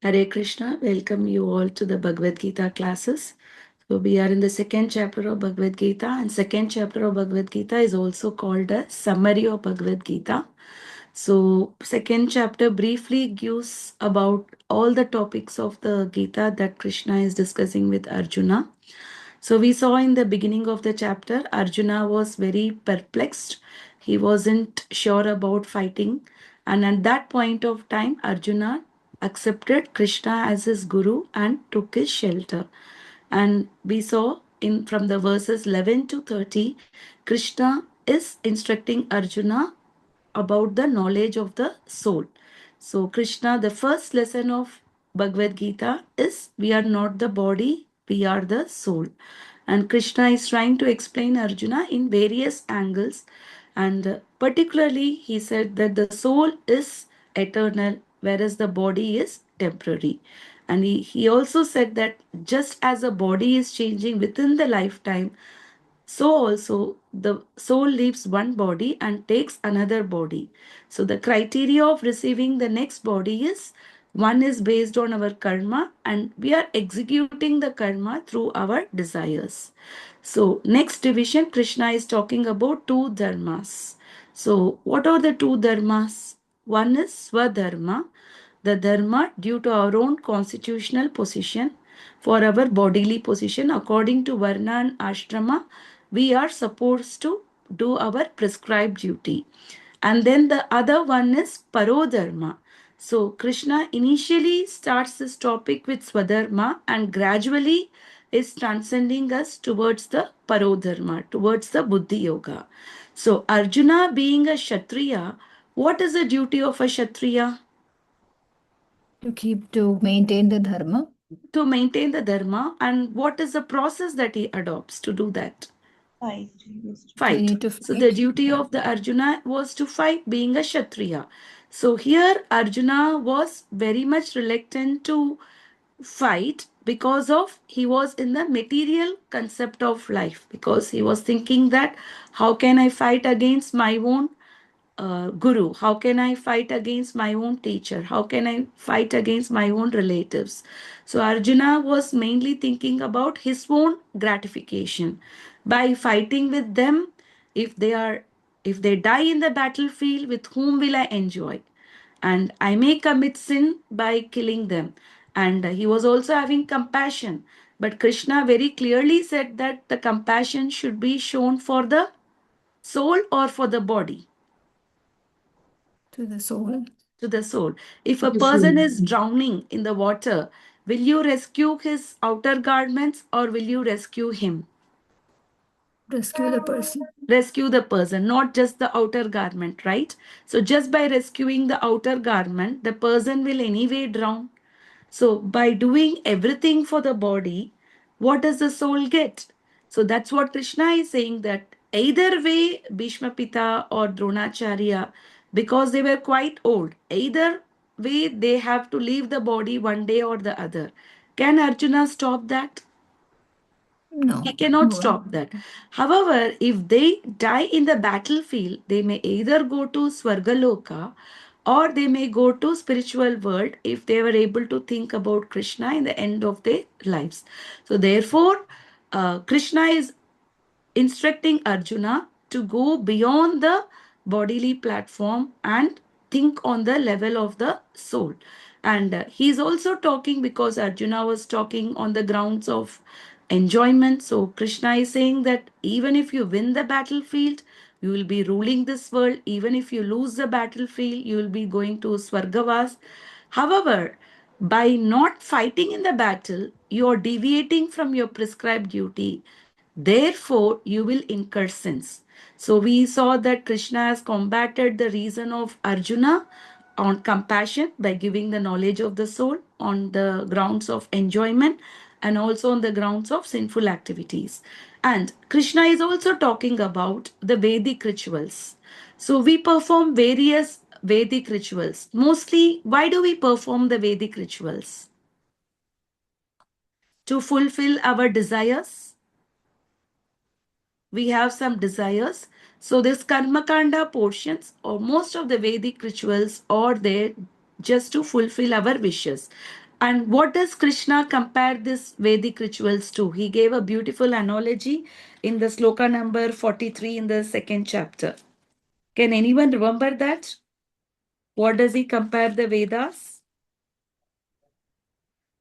Hare Krishna, welcome you all to the Bhagavad Gita classes. So we are in the second chapter of Bhagavad Gita, and second chapter of Bhagavad Gita is also called a summary of Bhagavad Gita. So second chapter briefly gives about all the topics of the Gita that Krishna is discussing with Arjuna. So we saw in the beginning of the chapter, Arjuna was very perplexed. He wasn't sure about fighting. And at that point of time, Arjuna accepted Krishna as his guru and took his shelter. And we saw in from the verses 11 to 30, Krishna is instructing Arjuna about the knowledge of the soul. So, Krishna, the first lesson of Bhagavad Gita is we are not the body, we are the soul. And Krishna is trying to explain Arjuna in various angles. And particularly, he said that the soul is eternal, whereas the body is temporary. And he also said that just as a body is changing within the lifetime, so also the soul leaves one body and takes another body. So the criteria of receiving the next body is one is based on our karma, and we are executing the karma through our desires. So next division, Krishna is talking about two dharmas. So what are the two dharmas? One is swadharma, the dharma due to our own constitutional position. For our bodily position, according to Varna and Ashrama, we are supposed to do our prescribed duty. And then the other one is Parodharma. So Krishna initially starts this topic with Swadharma and gradually is transcending us towards the Parodharma, towards the Buddhi Yoga. So Arjuna being a Kshatriya, what is the duty of a Kshatriya? To maintain the dharma. To maintain the dharma, and what is the process that he adopts to do that? Fight. Fight. Need to So the fight. duty of the Arjuna was to fight, being a Kshatriya. So here Arjuna was very much reluctant to fight because of he was in the material concept of life, because he was thinking that how can I fight against my own guru? How can I fight against my own teacher? How can I fight against my own relatives? So Arjuna was mainly thinking about his own gratification. By fighting with them, if they are if they die in the battlefield, with whom will I enjoy? And I may commit sin by killing them. And he was also having compassion. But Krishna very clearly said that the compassion should be shown for the soul or for the body. To the soul. To the soul. If a person is drowning in the water, will you rescue his outer garments or will you rescue him? Rescue the person. Rescue the person, not just the outer garment, right? So just by rescuing the outer garment, the person will anyway drown. So by doing everything for the body, what does the soul get? So that's what Krishna is saying, that either way, Bhishma Pita or Dronacharya, because they were quite old, either way they have to leave the body one day or the other. Can Arjuna stop that? No. He cannot No. stop that. However, if they die in the battlefield, they may either go to Swargaloka or they may go to spiritual world if they were able to think about Krishna in the end of their lives. So therefore, Krishna is instructing Arjuna to go beyond the bodily platform and think on the level of the soul. And he's also talking, because Arjuna was talking on the grounds of enjoyment. So Krishna is saying that even if you win the battlefield, you will be ruling this world. Even if you lose the battlefield, you will be going to Swargavas. However, by not fighting in the battle, you are deviating from your prescribed duty. Therefore, you will incur sins. So we saw that Krishna has combated the reason of Arjuna on compassion by giving the knowledge of the soul on the grounds of enjoyment and also on the grounds of sinful activities. And Krishna is also talking about the Vedic rituals. So we perform various Vedic rituals. Mostly, why do we perform the Vedic rituals? To fulfill our desires. We have some desires. So this Karmakanda portions or most of the Vedic rituals are there just to fulfill our wishes. And what does Krishna compare this Vedic rituals to? He gave a beautiful analogy in the sloka number 43 in the second chapter. Can anyone remember that? What does he compare the Vedas?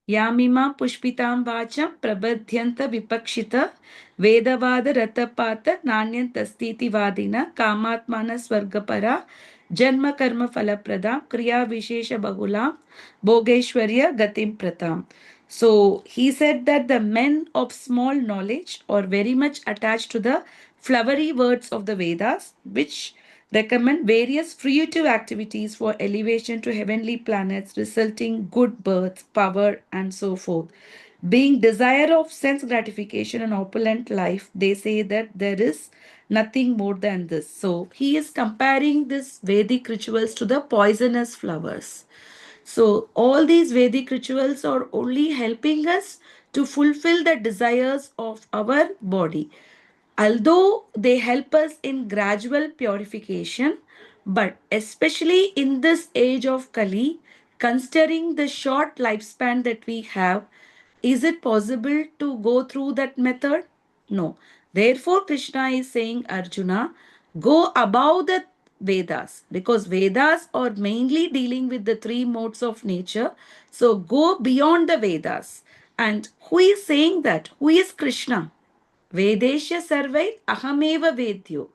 Yamima pushpitam vacham prabadhyanta vipakshita vedavada ratapata nanyantastiti vadina kamatmana swargapara janma karma falaprada kriya vishesha bahula bhogeshwarya gatim pratam. So he said that the men of small knowledge are very much attached to the flowery words of the Vedas, which recommend various fruitive activities for elevation to heavenly planets, resulting good birth, power, and so forth. Being desire of sense gratification and opulent life, they say that there is nothing more than this. So he is comparing this Vedic rituals to the poisonous flowers. So, all these Vedic rituals are only helping us to fulfill the desires of our body. Although they help us in gradual purification, but especially in this age of Kali, considering the short lifespan that we have, is it possible to go through that method? No. Therefore, Krishna is saying, Arjuna, go above the Vedas, because Vedas are mainly dealing with the three modes of nature. So go beyond the Vedas. And who is saying that? Who is Krishna? Vedesha sarvai ahameva vedyo.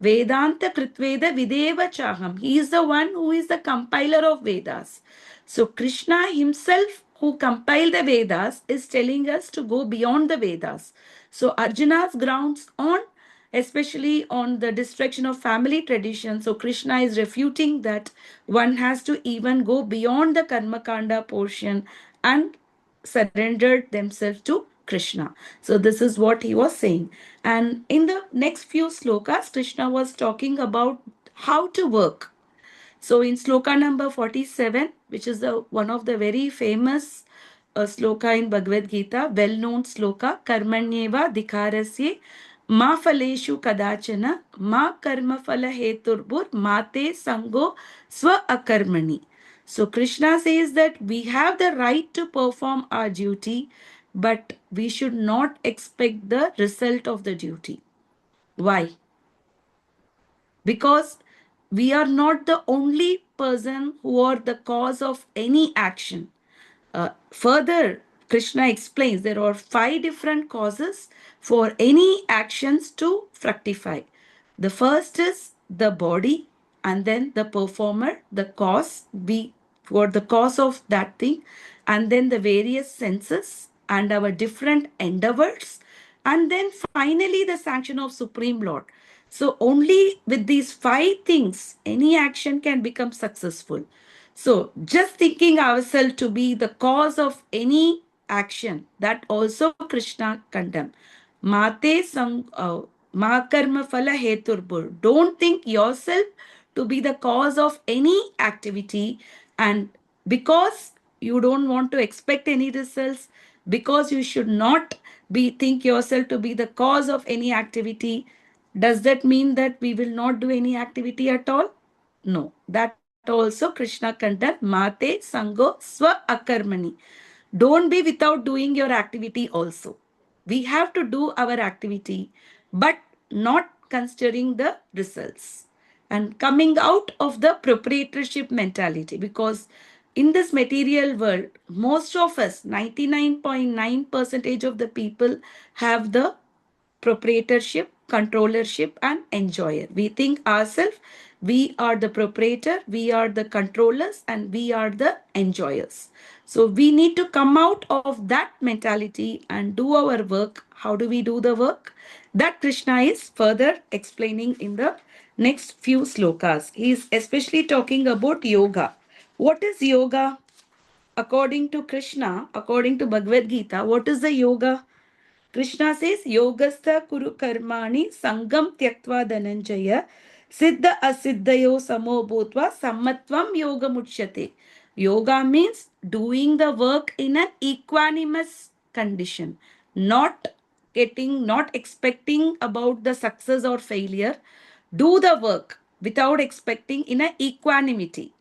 Vedanta kritveda videva chaham. He is the one who is the compiler of Vedas. So Krishna himself, who compiled the Vedas, is telling us to go beyond the Vedas. So Arjuna's grounds on, especially on the destruction of family tradition. So Krishna is refuting that one has to even go beyond the Karma Kanda portion and surrendered themselves to Krishna. So this is what he was saying. And in the next few slokas, Krishna was talking about how to work. So in sloka number 47, which is the one of the very famous sloka in Bhagavad Gita, well-known sloka, Karmanyeva Dikharasye Ma Faleshu Kadachana Ma Karma Phala Heturbur Mate Sango Swa Akarmani. So Krishna says that we have the right to perform our duty, but we should not expect the result of the duty. Why? Because we are not the only person who are the cause of any action. Further, Krishna explains there are 5 different causes for any actions to fructify. The first is the body, and then the performer, the cause, be for the cause of that thing, and then the various senses and our different endeavors, and then finally the sanction of Supreme Lord. So, only with these 5 things, any action can become successful. So, just thinking ourselves to be the cause of any action, that also Krishna condemned. Mate sang ma karma phala heturbur. Don't think yourself to be the cause of any activity, and because you don't want to expect any results, because you should not be think yourself to be the cause of any activity, does that mean that we will not do any activity at all? No, that also Krishna condemned. Mate sango swa akarmani. Don't be without doing your activity also. We have to do our activity, but not considering the results. And coming out of the proprietorship mentality, because in this material world, most of us, 99.9% of the people, have the proprietorship, controllership, and enjoyer. We think ourselves, we are the proprietor, we are the controllers, and we are the enjoyers. So we need to come out of that mentality and do our work. How do we do the work? That Krishna is further explaining in the next few slokas. He is especially talking about yoga. What is yoga? According to Krishna, according to Bhagavad Gita, what is the yoga? Krishna says, Yogastha Kuru Karmani Sangam Tyaktva Dhananjaya Siddha Asiddhayo Samo Bhutva Sammatvam Yoga Mutsyate. Yoga means doing the work in an equanimous condition, not not expecting about the success or failure. Do the work without expecting in an equanimity.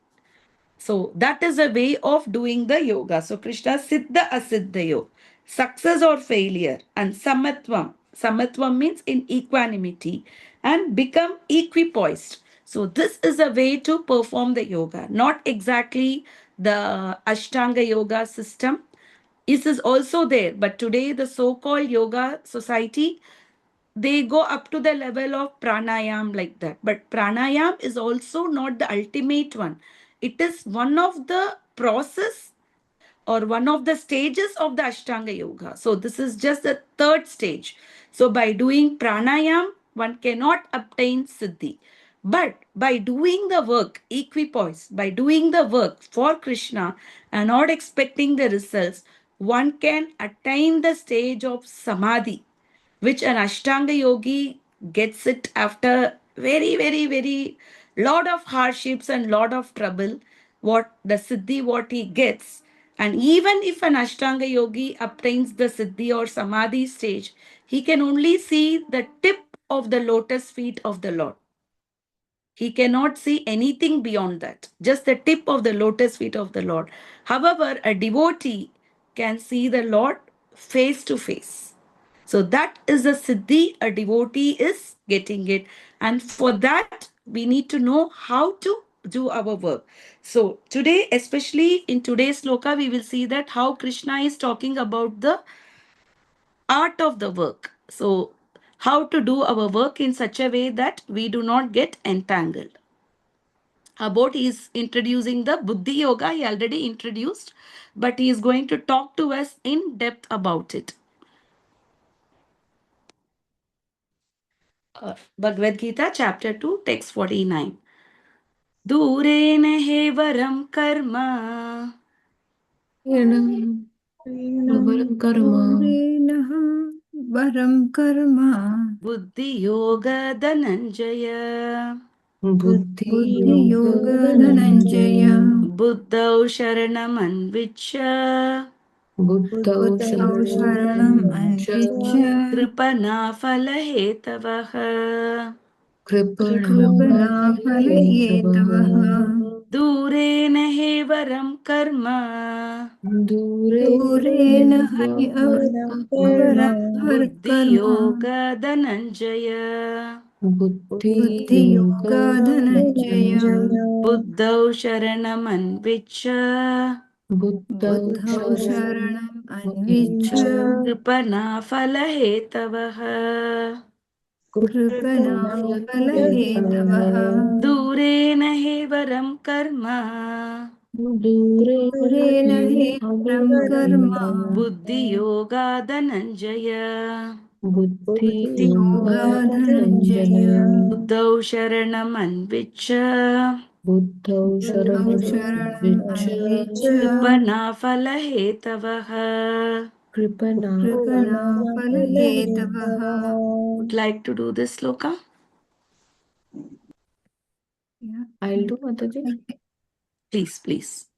So that is a way of doing the yoga. So Krishna Siddha Asiddhayo, success or failure, and Samatvam. Samatvam means in equanimity and become equipoised. So this is a way to perform the yoga, not exactly the Ashtanga yoga system. This is also there, but today the so-called yoga society, they go up to the level of pranayam like that. But pranayam is also not the ultimate one. It is one of the process or one of the stages of the Ashtanga Yoga. So this is just the third stage. So by doing pranayam, one cannot obtain siddhi. But by doing the work, equipoise, by doing the work for Krishna and not expecting the results, one can attain the stage of samadhi, which an Ashtanga yogi gets it after very lot of hardships and lot of trouble. What the siddhi, what he gets, and even if an Ashtanga yogi obtains the siddhi or samadhi stage, he can only see the tip of the lotus feet of the Lord. He cannot see anything beyond that, just the tip of the lotus feet of the Lord. However, a devotee can see the Lord face to face. So that is a siddhi a devotee is getting it. And for that, we need to know how to do our work. So today, especially in today's sloka, we will see that how Krishna is talking about the art of the work. So how to do our work in such a way that we do not get entangled. About he is introducing the Buddhi Yoga, he already introduced, but he is going to talk to us in depth about it. Bhagavad Gita, chapter 2, text 49. Duren he varam karma, Avaram karma. Varam karma. buddhi yoga dhananjaya, Buddhi yoga dhananjaya. buddhau sharanam anvicha, Buddhau sharanam anvicha. kripana phala hetavaha. Kripana phala hetavaha. Duren he varam karma, Durena hai avaram buddhi karma. yoga dhananjaya, Buddhi yoga dhananjaya. buddhau sharanam anvicha, Buddhau sharanam anvicha. kripana phala hetavaha. Kripana phala hetavaha. Duren he varam karma, Durena hai avaram karma. buddhi yoga dhananjaya, Buddhi yoga dhananjaya. buddhau sharanam anvicha, Buddhau sharanam anvicha. kripana phala hetavaha. Kripana phala hetavaha. Would like to do this sloka? Yeah. I'll do Mataji. Please, please.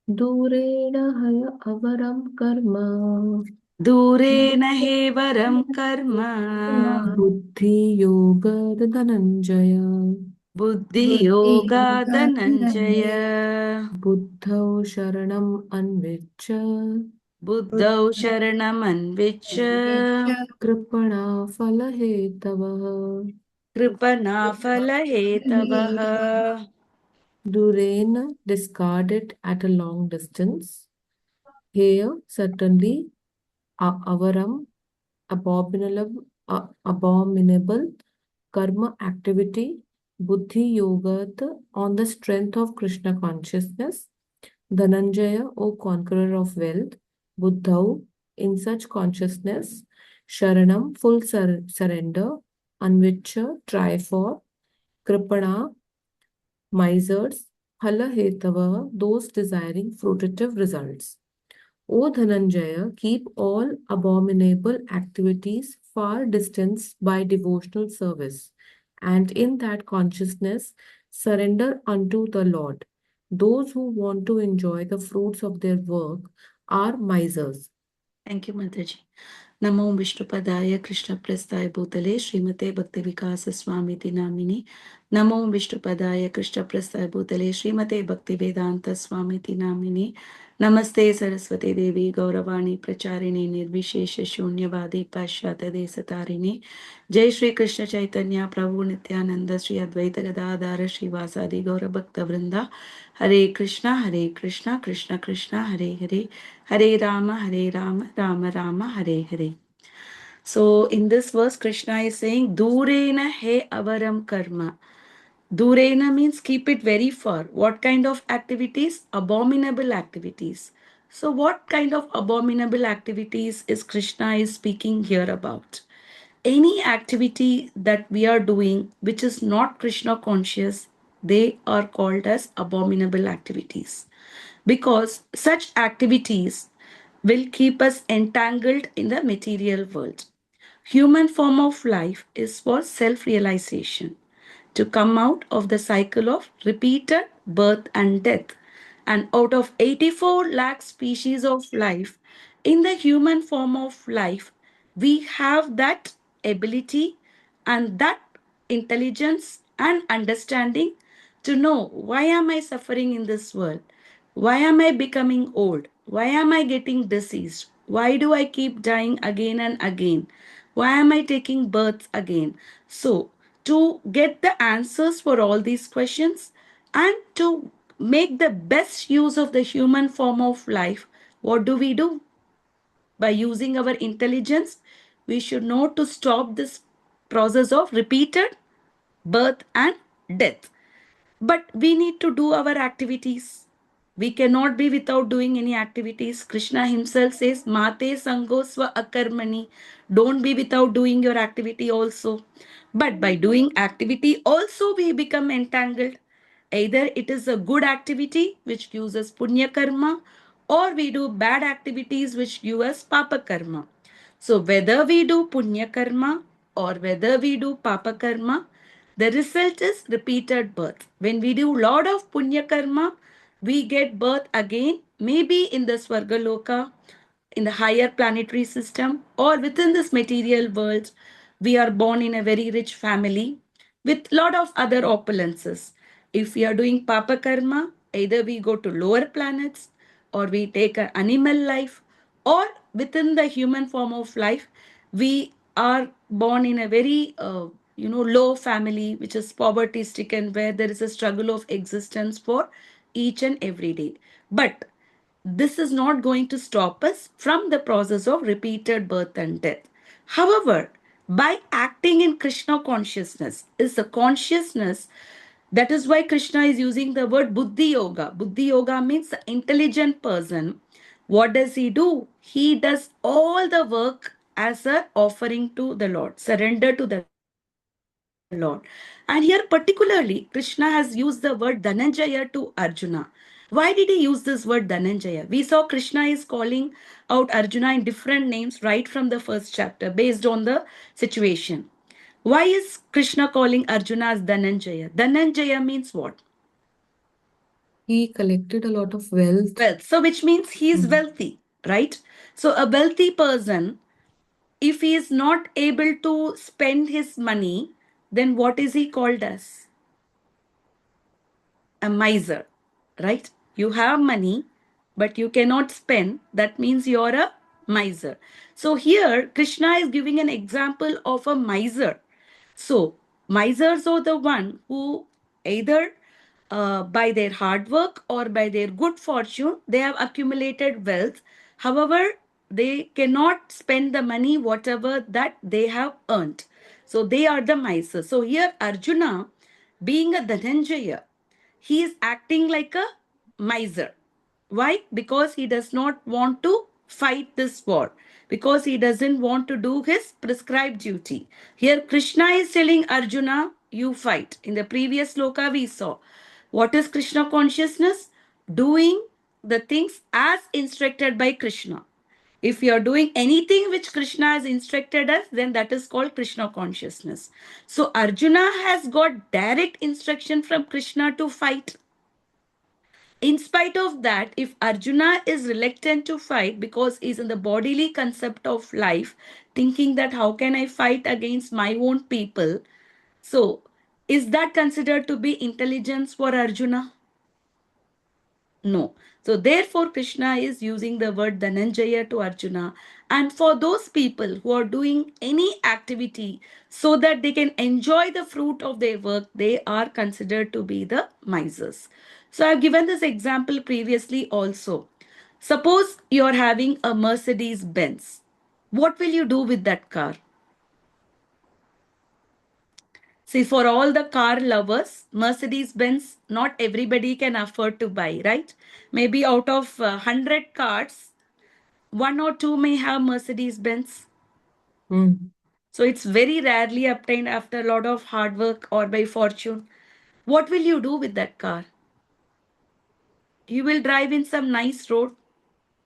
Durena haya avaram karma. Duren he varam karma, Buddhi yoga dhananjaya. buddhi yoga dhananjaya, Buddhau sharanam anvicha. buddhau sharanam anvicha, Kripana phala kripana phala hetavaha. Durena discarded at a long distance. Here, certainly, avaram, abominable karma activity, buddhi yoga, on the strength of Krishna consciousness, Dhananjaya, O conqueror of wealth, Buddhau, in such consciousness, Sharanam, full surrender, Anvicha, try for, Kripana, misers, Phala Hetava, those desiring fruitive results. O Dhananjaya, keep all abominable activities far distanced by devotional service, and in that consciousness, surrender unto the Lord. Those who want to enjoy the fruits of their work are misers. Thank you, Mataji. Namo Vishnupadaya Krishna Prasthaya Bhutale Srimate Bhakti Vikasa Swamiti Namini Namo Vishnupadaya Krishna Prasthaya Bhutale Srimate Bhaktivedanta Swamiti Namini Namaste Saraswati Devi Gauravani Pracharini Nirvishesha Shunyavadi Pashyata Desatarini Jai Shri Krishna Chaitanya Prabhu Nityananda Shri Advaita Gadadhara Shri Vasadi Gaura Bhakta Vrinda Hare Krishna Krishna Krishna Hare Hare Hare Rama Rama Rama Hare Hare. So in this verse, Krishna is saying, Durena he avaram karma. Durena means keep it very far. What kind of activities? Abominable activities. So what kind of abominable activities is Krishna is speaking here about? Any activity that we are doing which is not Krishna conscious, they are called as abominable activities. Because such activities will keep us entangled in the material world. Human form of life is for self-realization, to come out of the cycle of repeated birth and death. And out of 84 lakh species of life, in the human form of life, we have that ability and that intelligence and understanding to know why am I suffering in this world? Why am I becoming old? Why am I getting diseased? Why do I keep dying again and again? Why am I taking births again? So, to get the answers for all these questions and to make the best use of the human form of life, what do we do? By using our intelligence, we should know to stop this process of repeated birth and death. But we need to do our activities. We cannot be without doing any activities. Krishna himself says, Mate Sango Swa Akarmani. Don't be without doing your activity also. But by doing activity, also we become entangled. Either it is a good activity which gives us punya karma, or we do bad activities which give us papa karma. So whether we do punya karma or whether we do papa karma, the result is repeated birth. When we do lot of punya karma, we get birth again, maybe in the Swargaloka, in the higher planetary system, or within this material world. We are born in a very rich family with lot of other opulences. If we are doing papa karma, either we go to lower planets, or we take an animal life, or within the human form of life, we are born in a very low family which is poverty stricken, where there is a struggle of existence for each and every day. But this is not going to stop us from the process of repeated birth and death. However, by acting in Krishna consciousness is the consciousness. That is why Krishna is using the word Buddhi Yoga. Buddhi Yoga means the intelligent person. What does he do? He does all the work as a offering to the Lord, surrender to the Lord. And here particularly, Krishna has used the word Dhananjaya to Arjuna. Why did he use this word Dhananjaya? We saw Krishna is calling out Arjuna in different names right from the first chapter based on the situation. Why is Krishna calling Arjuna as Dhananjaya? Dhananjaya means what? He collected a lot of wealth. Wealth. So which means he is wealthy, right? So a wealthy person, if he is not able to spend his money, then what is he called as? A miser, right? You have money, but you cannot spend. That means you're a miser. So here, Krishna is giving an example of a miser. So, misers are the one who either by their hard work or by their good fortune, they have accumulated wealth. However, they cannot spend the money, whatever that they have earned. So, they are the misers. So, here Arjuna, being a Dhananjaya, he is acting like a miser. Why? Because he does not want to fight this war, because he doesn't want to do his prescribed duty. Here, Krishna is telling Arjuna, you fight. In the previous sloka, we saw what is Krishna consciousness? Doing the things as instructed by Krishna. If you are doing anything which Krishna has instructed us, then that is called Krishna consciousness. So Arjuna has got direct instruction from Krishna to fight. In spite of that, if Arjuna is reluctant to fight because he's in the bodily concept of life, thinking that how can I fight against my own people? So Is that considered to be intelligence for Arjuna? No. So therefore, Krishna is using the word Dhananjaya to Arjuna. And for those people who are doing any activity so that they can enjoy the fruit of their work, they are considered to be the misers. So I've given this example previously also. Suppose you're having a Mercedes Benz. What will you do with that car? See, for all the car lovers, Mercedes Benz, not everybody can afford to buy, right? Maybe out of 100 cars, one or two may have Mercedes Benz. Mm. So it's very rarely obtained after a lot of hard work or by fortune. What will you do with that car? You will drive in some nice road,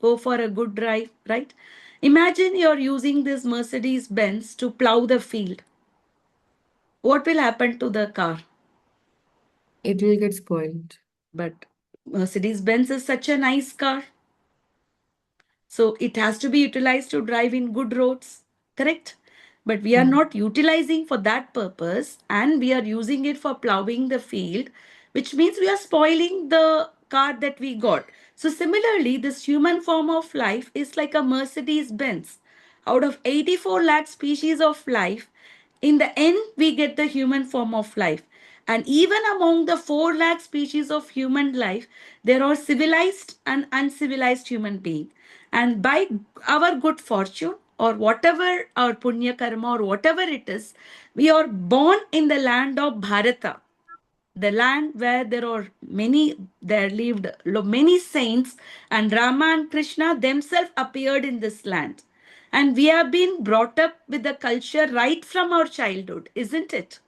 go for a good drive, right? Imagine you're using this Mercedes Benz to plow the field. What will happen to the car? It will get spoiled. But Mercedes Benz is such a nice car. So it has to be utilized to drive in good roads, correct? But we are not utilizing for that purpose and we are using it for plowing the field, which means we are spoiling the car that we got. So similarly, this human form of life is like a Mercedes Benz. Out of 84 lakh species of life, in the end, we get the human form of life. And even among the 4 lakh species of human life, there are civilized and uncivilized human beings. And by our good fortune or whatever our punya karma or whatever it is, we are born in the land of Bharata, the land where there lived many saints, and Rama and Krishna themselves appeared in this land. And we have been brought up with the culture right from our childhood, isn't it?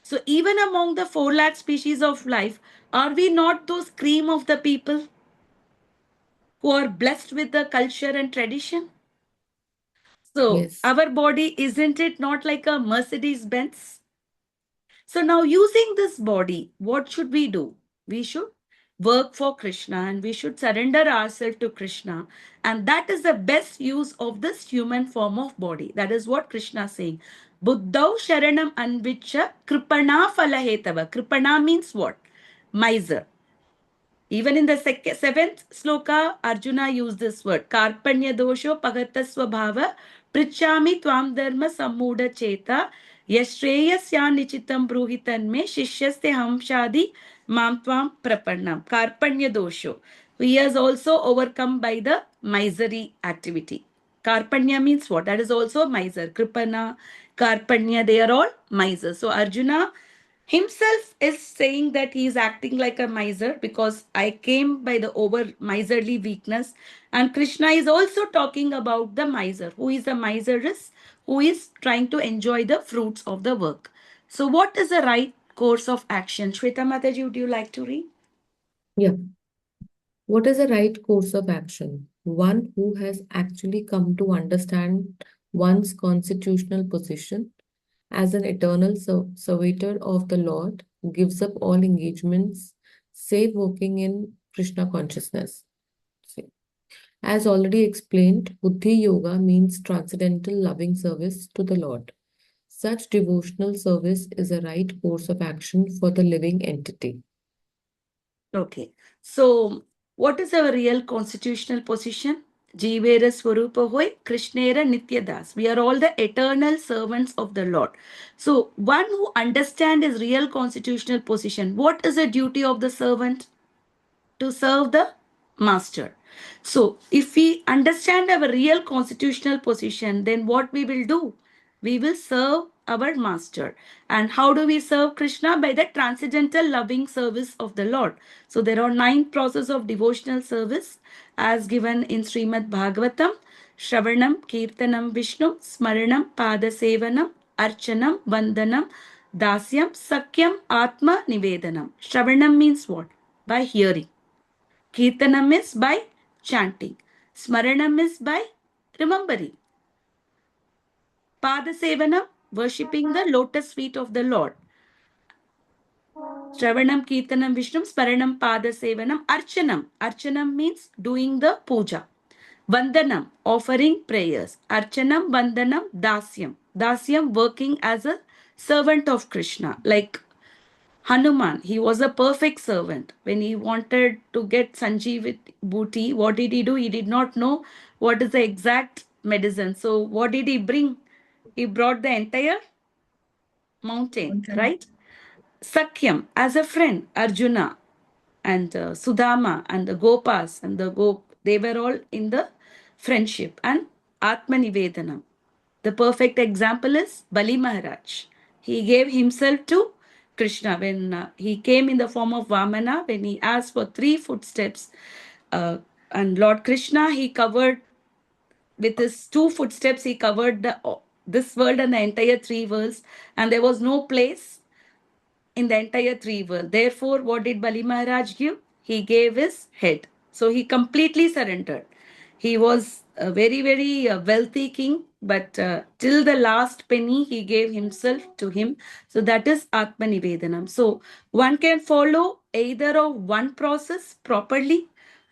So even among the 4 lakh species of life, are we not those cream of the people who are blessed with the culture and tradition? So Yes. our body, isn't it not like a Mercedes Benz? So now using this body, what should we do? We should work for Krishna and we should surrender ourselves to Krishna. And that is the best use of this human form of body. That is what Krishna is saying. Buddhau sharanam anvicha kripana falahetava. Kripana means what? Miser. Even in the seventh sloka, Arjuna used this word. Karpanya dosho pagata swabhava prichami tvam dharma sammuda cheta yashreyasya nichitam bruhitan me shishyasте hamshadi mam tvam prapannam. Karpanya dosho. He is also overcome by the misery activity. Karpanya means what? That is also miser. Kripana, Karpanya, they are all misers. So Arjuna himself is saying that he is acting like a miser because I came by the over miserly weakness. And Krishna is also talking about the miser. Who is the miser is who is trying to enjoy the fruits of the work. So what is the right course of action? Shweta Mataji, would you like to read? Yeah. What is the right course of action? One who has actually come to understand one's constitutional position as an eternal servitor of the Lord gives up all engagements save working in Krishna consciousness. See. As already explained, Buddhi Yoga means transcendental loving service to the Lord. Such devotional service is a right course of action for the living entity. Okay. So, what is our real constitutional position? Jivera Swarupa Hoy, Krishnera Nityadas. We are all the eternal servants of the Lord. So, one who understands his real constitutional position, what is the duty of the servant? To serve the master. So, if we understand our real constitutional position, then what we will do? We will serve our master. And how do we serve Krishna? By the transcendental loving service of the Lord. So, there are 9 processes of devotional service as given in Srimad Bhagavatam. Shravanam, Kirtanam, Vishnu, Smaranam, Padasevanam, Archanam, Vandanam, Dasyam, Sakyam, Atma, Nivedanam. Shravanam means what? By hearing. Kirtanam is by chanting. Smaranam is by remembering. Padasevanam, worshipping the lotus feet of the Lord. Shravanam, Kirtanam, Vishnu, Smaranam, Padasevanam, Archanam. Archanam means doing the puja. Vandanam, offering prayers. Archanam, Vandanam, Dasyam. Dasyam, working as a servant of Krishna. Like Hanuman, he was a perfect servant. When he wanted to get Sanjeev booty, what did he do? He did not know what is the exact medicine. So what did he bring? He brought the entire mountain, right? Sakyam, as a friend, Arjuna and Sudama and the Gopas and they were all in the friendship. And Atmanivedanam. The perfect example is Bali Maharaj. He gave himself to Krishna when he came in the form of Vamana, when he asked for 3 footsteps. Uh, and Lord Krishna, he covered with his 2 footsteps, he covered this world and the entire 3 worlds, and there was no place in the entire 3 world. Therefore, what did Bali Maharaj give? He gave his head. So he completely surrendered. He was a very, very wealthy king, but till the last penny, he gave himself to him. So that is Atmanivedanam. So one can follow either of one process properly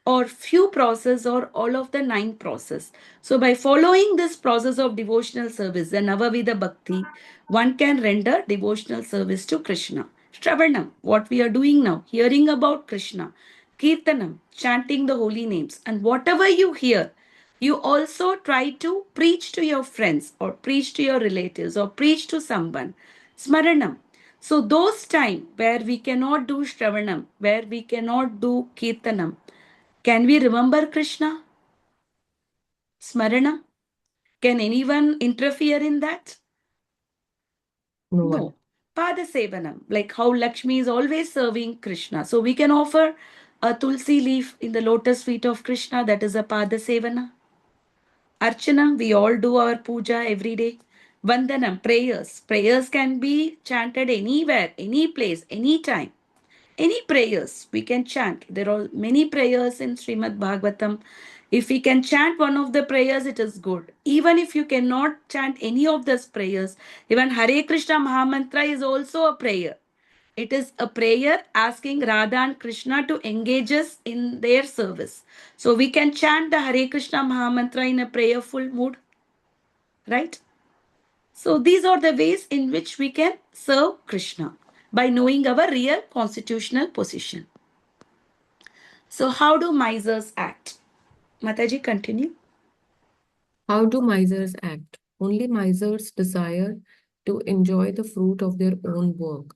or few process or all of the 9 process. So by following this process of devotional service, the Navavida Bhakti, one can render devotional service to Krishna. Shravanam, what we are doing now, hearing about Krishna. Kirtanam, chanting the holy names. And whatever you hear, you also try to preach to your friends or preach to your relatives or preach to someone. Smaranam. So those time where we cannot do Shravanam, where we cannot do Kirtanam, can we remember Krishna? Smarana? Can anyone interfere in that? No one. No. Pada Sevanam, like how Lakshmi is always serving Krishna. So we can offer a tulsi leaf in the lotus feet of Krishna, that is a Pada Sevana. Archana, we all do our puja every day. Vandanam, prayers. Prayers can be chanted anywhere, any place, anytime. Any prayers we can chant. There are many prayers in Srimad Bhagavatam. If we can chant one of the prayers, it is good. Even if you cannot chant any of those prayers, even Hare Krishna Mahamantra is also a prayer. It is a prayer asking Radha and Krishna to engage us in their service. So we can chant the Hare Krishna Mahamantra in a prayerful mood, right? So these are the ways in which we can serve Krishna by knowing our real constitutional position. So how do misers act? Mataji, continue. How do misers act? Only misers desire to enjoy the fruit of their own work,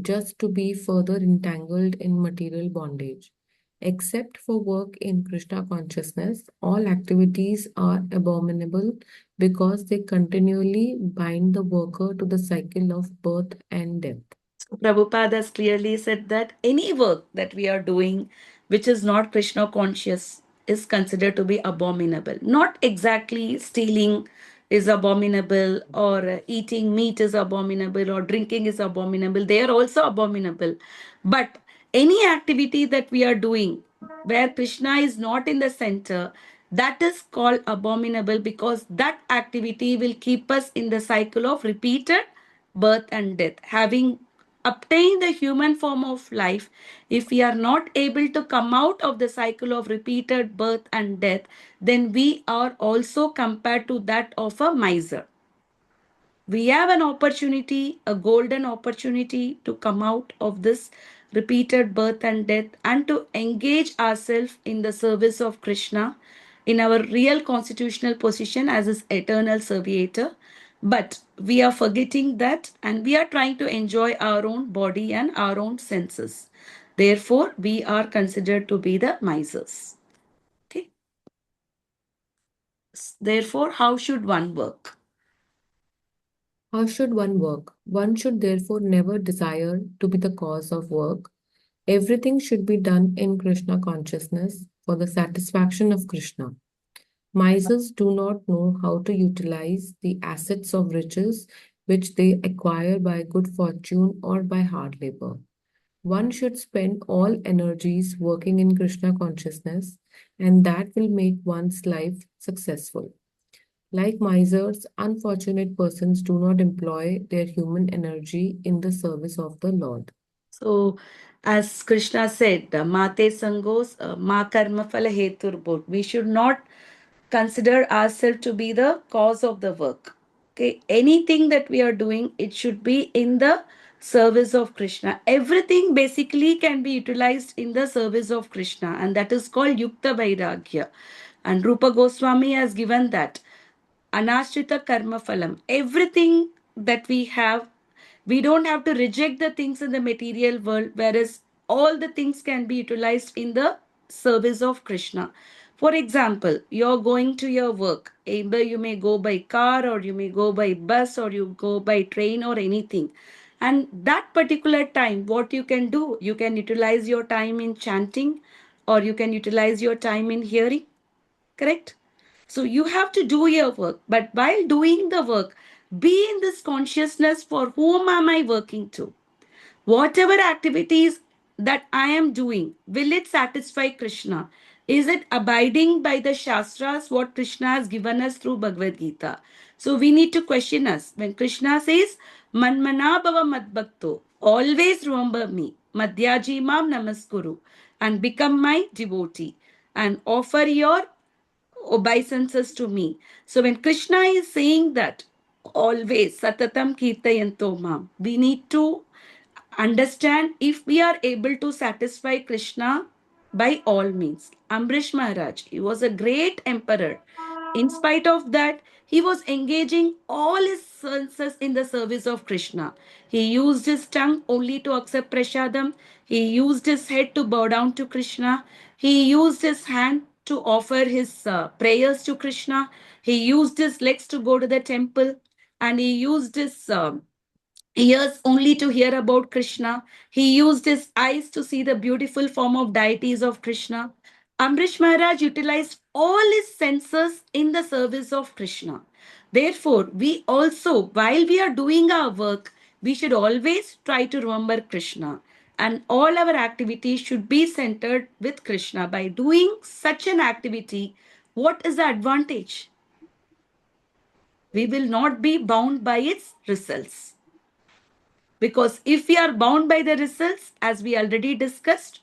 just to be further entangled in material bondage. Except for work in Krishna consciousness, all activities are abominable because they continually bind the worker to the cycle of birth and death. So Prabhupada has clearly said that any work that we are doing which is not Krishna conscious is considered to be abominable. Not exactly stealing is abominable or eating meat is abominable or drinking is abominable. They are also abominable. But any activity that we are doing where Krishna is not in the center, that is called abominable because that activity will keep us in the cycle of repeated birth and death. Having obtained the human form of life, if we are not able to come out of the cycle of repeated birth and death, then we are also compared to that of a miser. We have an opportunity, a golden opportunity to come out of this repeated birth and death and to engage ourselves in the service of Krishna in our real constitutional position as his eternal serviator. But we are forgetting that and we are trying to enjoy our own body and our own senses. Therefore, we are considered to be the misers. Okay. Therefore, how should one work? How should one work? One should therefore never desire to be the cause of work. Everything should be done in Krishna consciousness for the satisfaction of Krishna. Misers do not know how to utilize the assets of riches which they acquire by good fortune or by hard labor. One should spend all energies working in Krishna consciousness, and that will make one's life successful. Like misers, unfortunate persons do not employ their human energy in the service of the Lord. So, as Krishna said, Mate Sangos, Ma Karma Phala Hetur. We should not consider ourselves to be the cause of the work. Okay, anything that we are doing, it should be in the service of Krishna. Everything basically can be utilized in the service of Krishna, and that is called Yukta Vairagya. And Rupa Goswami has given that. Anashrita karma phalam. Everything that we have, we don't have to reject the things in the material world, whereas all the things can be utilized in the service of Krishna. For example, you're going to your work. Either you may go by car, or you may go by bus, or you go by train, or anything. And that particular time, what you can do, you can utilize your time in chanting, or you can utilize your time in hearing. Correct? So you have to do your work, but while doing the work, be in this consciousness, for whom am I working to? Whatever activities that I am doing, will it satisfy Krishna? Is it abiding by the Shastras, what Krishna has given us through Bhagavad Gita? So we need to question us. When Krishna says, Manmana bhava madbhakto, always remember me, Madhyaji mam namaskuru, and become my devotee, and offer your obeisances to me. So when Krishna is saying that, always Satatam Kirtayanto Mam, we need to understand if we are able to satisfy Krishna by all means. Ambrish Maharaj, he was a great emperor. In spite of that, he was engaging all his senses in the service of Krishna. He used his tongue only to accept prasadam. He used his head to bow down to Krishna. He used his hand to offer his prayers to Krishna. He used his legs to go to the temple. And he used his ears only to hear about Krishna. He used his eyes to see the beautiful form of deities of Krishna. Ambrish Maharaj utilized all his senses in the service of Krishna. Therefore, we also, while we are doing our work, we should always try to remember Krishna. And all our activities should be centered with Krishna. By doing such an activity, what is the advantage? We will not be bound by its results. Because if we are bound by the results, as we already discussed,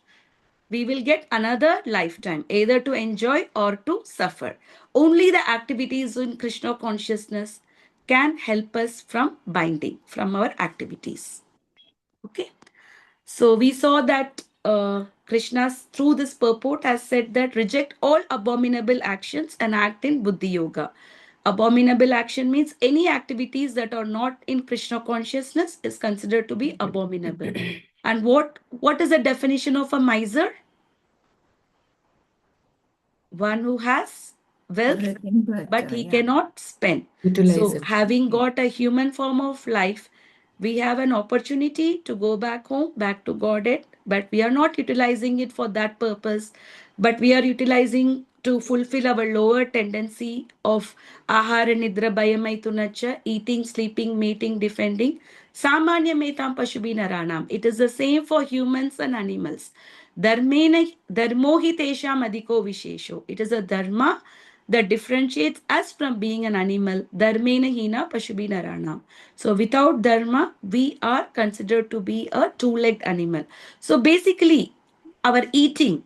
we will get another lifetime, either to enjoy or to suffer. Only the activities in Krishna consciousness can help us from binding, from our activities. Okay. So we saw that Krishna, through this purport, has said that reject all abominable actions and act in Buddhi Yoga. Abominable action means any activities that are not in Krishna consciousness is considered to be abominable. And what is the definition of a miser? One who has wealth, Everything but he yeah. cannot spend. Utilize So, it. having got a human form of life, we have an opportunity to go back home, back to Godhead, but we are not utilizing it for that purpose, but we are utilizing to fulfill our lower tendency of ahara nidra bhayamaitunacha, eating, sleeping, mating, defending. Samanya metam pashubinaranam. It is the same for humans and animals. Dharmo hi tesham adhiko vishesho. It is a dharma that differentiates us from being an animal. Dharmena hina pashubinaranam. So without dharma, we are considered to be a two-legged animal. So basically, our eating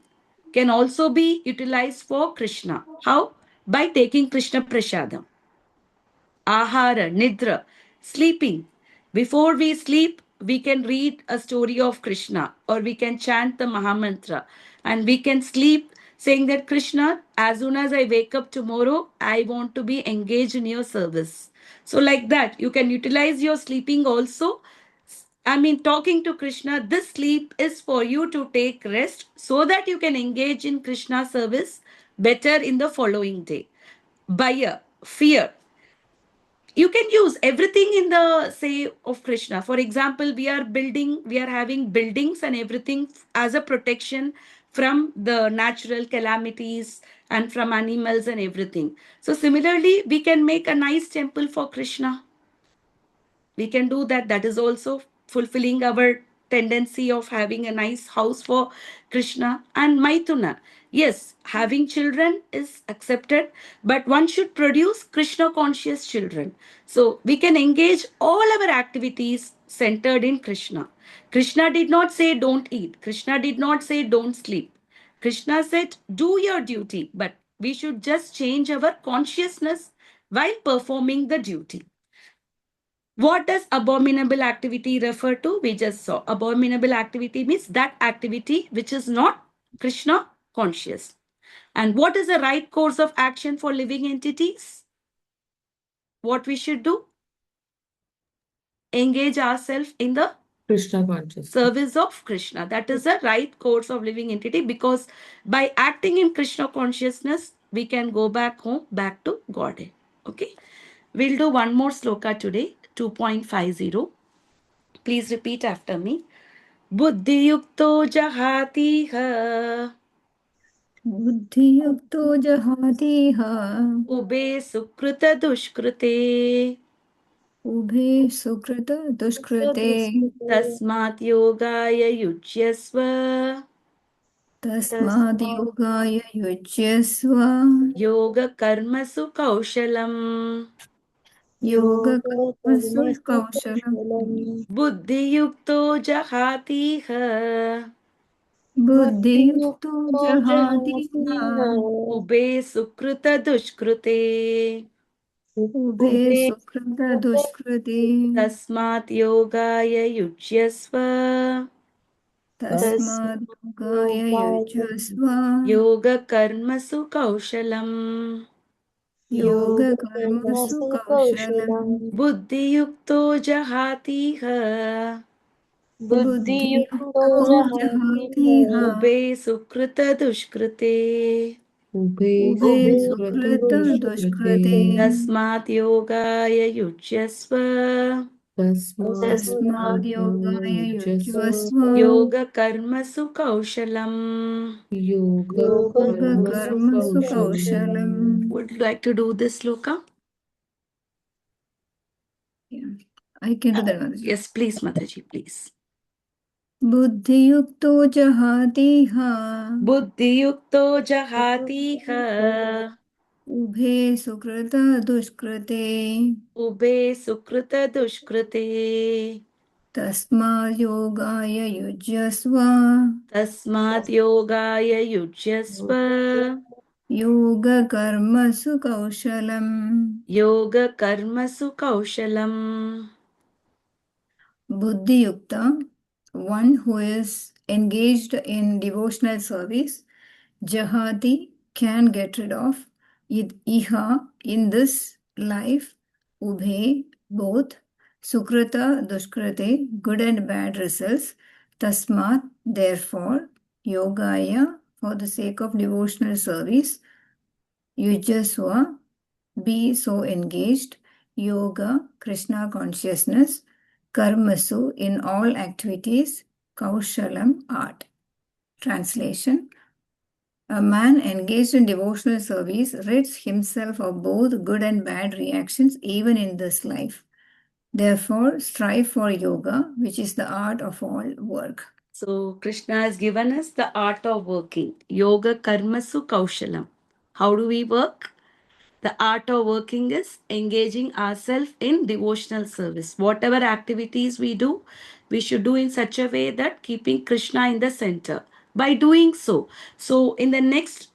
can also be utilized for Krishna. How? By taking Krishna prasadam. Ahara, nidra, sleeping. Before we sleep, we can read a story of Krishna, or we can chant the Mahamantra, and we can sleep saying that Krishna, as soon as I wake up tomorrow, I want to be engaged in your service. So, like that, you can utilize your sleeping also. I mean, talking to Krishna, this sleep is for you to take rest so that you can engage in Krishna service better in the following day. Bhaya, fear, you can use everything in the say of Krishna. For example, we are having buildings and everything as a protection from the natural calamities and from animals and everything. So similarly, we can make a nice temple for Krishna. We can do that. That is also fulfilling our tendency of having a nice house for Krishna. And Maituna, yes, having children is accepted, but one should produce Krishna conscious children. So we can engage all our activities centered in Krishna. Krishna did not say don't eat. Krishna did not say don't sleep. Krishna said do your duty, but we should just change our consciousness while performing the duty. What does abominable activity refer to? We just saw. Abominable activity means that activity which is not Krishna conscious. And what is the right course of action for living entities? What we should do? Engage ourselves in the Krishna consciousness. service of Krishna. That is the right course of living entity, because by acting in Krishna consciousness, we can go back home, back to Godhead. Okay. We'll do one more sloka today, 2.50. Please repeat after me. Buddhi yukto jahatiha बुद्धियुक्तो जहातीह ube sukrita dushkrute उभे सुकृत दुष्कृते tasmat yogaya yujyasva तस्माद् योगाय युज्यस्व yoga karmasu kaushalam. योगकर्मसु कौशलम् Buddhi yukto jahatiha बुद्धियुक्तो जहातीह ube sukrita dushkrute उभे सुकृत दुष्कृते tasmat yogaya yujyasva तस्माद् योगाय युज्यस्व yoga karmasu kaushalam. योगकर्मसु कौशलम् Buddhi yukto jahatiha बुद्धियुक्तो जहातीह ube sukrita dushkrite उभे सुकृत दुष्कृते tasmat yogaya yujyasva तस्माद् योगाय युज्यस्व yoga karmasu kaushalam. योगकर्मसु कौशलम् Would you like to do this sloka? Yeah, I can do that one. Yes, please, Mataji, please. बुद्धियुक्तो जहातीह Buddhi yukto jahatiha उभे सुकृत दुष्कृते ube sukrita dushkrite तस्माद् योगाय युज्यस्व tasmat yogaya yujyasva योगकर्मसु कौशलम् yoga karmasu kaushalam. Buddhiyukta, one who is engaged in devotional service, Jahati can get rid of Iha in this life, Ubhe, both, Sukrata, Dushkrate, good and bad results, Tasmat, therefore, Yogaya, for the sake of devotional service, Yujaswa, be so engaged, Yoga, Krishna consciousness, Karmasu, in all activities, Kaushalam, art. Translation: a man engaged in devotional service rids himself of both good and bad reactions even in this life. Therefore, strive for yoga, which is the art of all work. So Krishna has given us the art of working. Yoga karmasu kaushalam. How do we work? The art of working is engaging ourselves in devotional service. Whatever activities we do, we should do in such a way that keeping Krishna in the center. By doing so in the next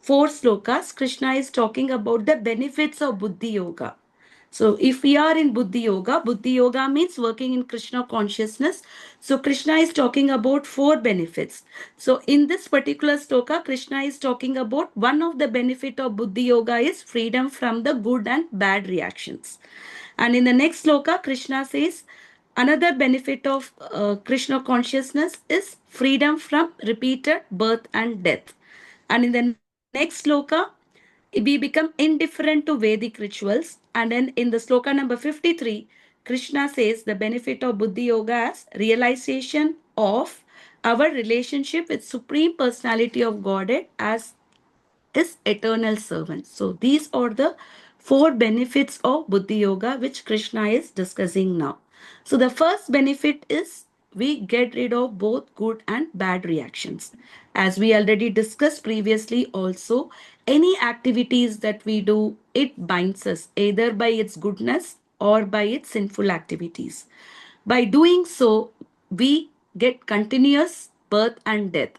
4 slokas, Krishna is talking about the benefits of Buddhi Yoga. So if we are in Buddhi Yoga means working in Krishna consciousness. So Krishna is talking about 4 benefits. So in this particular sloka, Krishna is talking about one of the benefit of Buddhi Yoga is freedom from the good and bad reactions. And in the next sloka, Krishna says another benefit of Krishna consciousness is freedom from repeated birth and death. And in the next sloka, we become indifferent to Vedic rituals. And then in the sloka number 53, Krishna says the benefit of Buddhi Yoga as realization of our relationship with Supreme Personality of Godhead as is eternal servant. So these are the 4 benefits of Buddhi Yoga which Krishna is discussing now. So the first benefit is we get rid of both good and bad reactions. As we already discussed previously also, any activities that we do, it binds us either by its goodness or by its sinful activities. By doing so, we get continuous birth and death.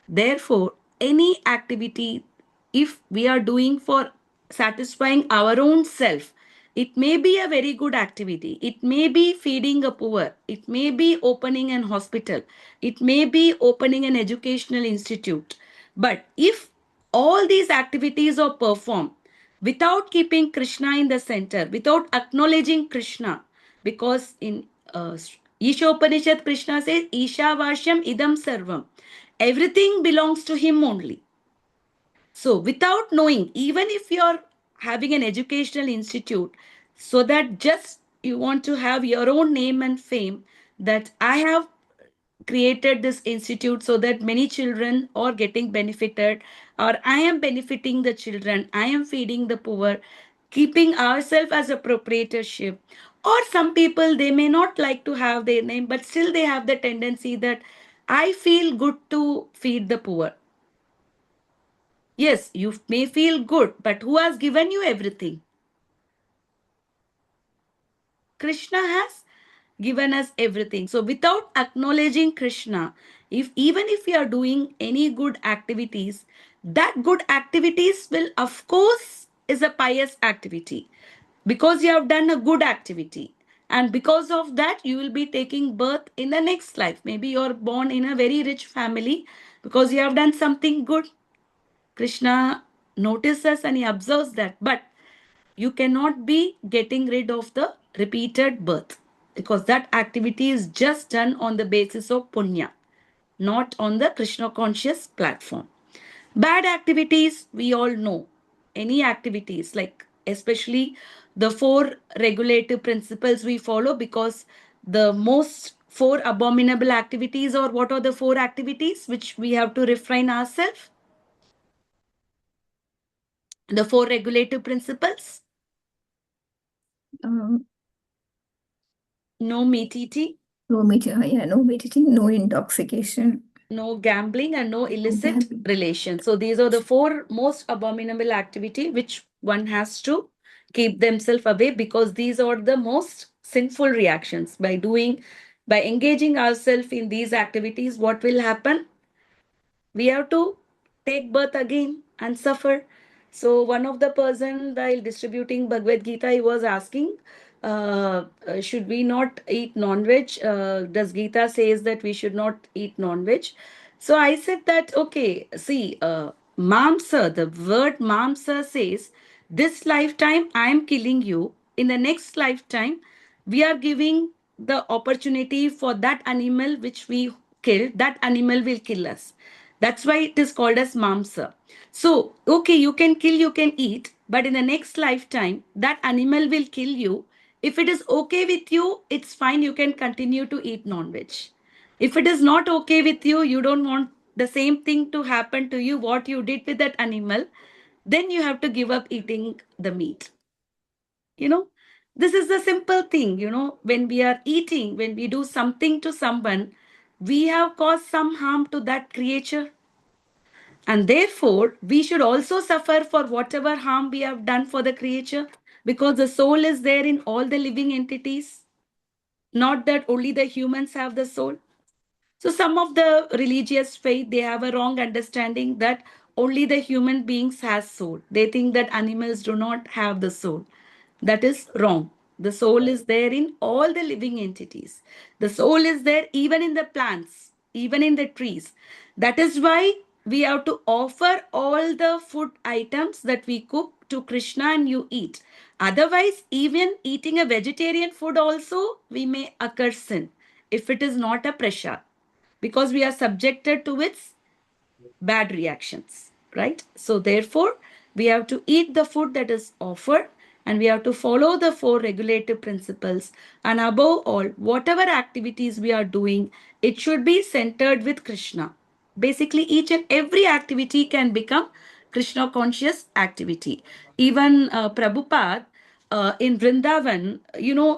Therefore, any activity, if we are doing for satisfying our own self, It may be a very good activity. It may be feeding a poor. It may be opening an hospital. It may be opening an educational institute. But if all these activities are performed without keeping Krishna in the center, without acknowledging Krishna, because in Isha Upanishad, Krishna says, Isha Vashyam Idam Sarvam. Everything belongs to him only. So, without knowing, even if you're having an educational institute, so that just you want to have your own name and fame, that I have created this institute so that many children are getting benefited, or I am benefiting the children, I am feeding the poor, keeping ourselves as a proprietorship. Or some people, they may not like to have their name, but still they have the tendency that I feel good to feed the poor. Yes, you may feel good, but who has given you everything? Krishna has given us everything. So without acknowledging Krishna, even if we are doing any good activities, that good activities will, of course, is a pious activity, because you have done a good activity. And because of that, you will be taking birth in the next life. Maybe you're born in a very rich family because you have done something good. Krishna notices and he observes that. But you cannot be getting rid of the repeated birth, because that activity is just done on the basis of punya, not on the Krishna conscious platform. Bad activities, we all know. Any activities, like especially the four regulative principles we follow, because the most four abominable activities, or what are the four activities which we have to refrain ourselves? The four regulative principles: Um, no meat eating, no meat eating, no intoxication, no gambling, and no illicit gambling. relation. So these are the four most abominable activity which one has to keep themselves away, because these are the most sinful reactions. By engaging ourselves in these activities, what will happen? We have to take birth again and suffer. So one of the person, while distributing Bhagavad Gita, he was asking, should we not eat non-veg? Does Gita says that we should not eat non-veg? So I said that, okay, see, mamsa, the word mamsa says, this lifetime I am killing you. In the next lifetime, we are giving the opportunity for that animal which we killed, that animal will kill us. That's why it is called as mamsa. So, okay, you can kill, you can eat, but in the next lifetime, that animal will kill you. If it is okay with you, it's fine, you can continue to eat non-veg. If it is not okay with you, you don't want the same thing to happen to you, what you did with that animal, then you have to give up eating the meat. You know, this is the simple thing. When we are eating, when we do something to someone, we have caused some harm to that creature. And therefore, we should also suffer for whatever harm we have done for the creature, because the soul is there in all the living entities, not that only the humans have the soul. So some of the religious faith, they have a wrong understanding that only the human beings has soul. They think that animals do not have the soul. That is wrong. The soul is there in all the living entities. The soul is there even in the plants, even in the trees. That is why we have to offer all the food items that we cook to Krishna and you eat. Otherwise, even eating a vegetarian food also, we may occur sin if it is not a prasad, because we are subjected to its bad reactions, right? So, therefore, we have to eat the food that is offered, and we have to follow the four regulative principles. And above all, whatever activities we are doing, it should be centered with Krishna. Basically, each and every activity can become Krishna conscious activity. Even Prabhupada in Vrindavan,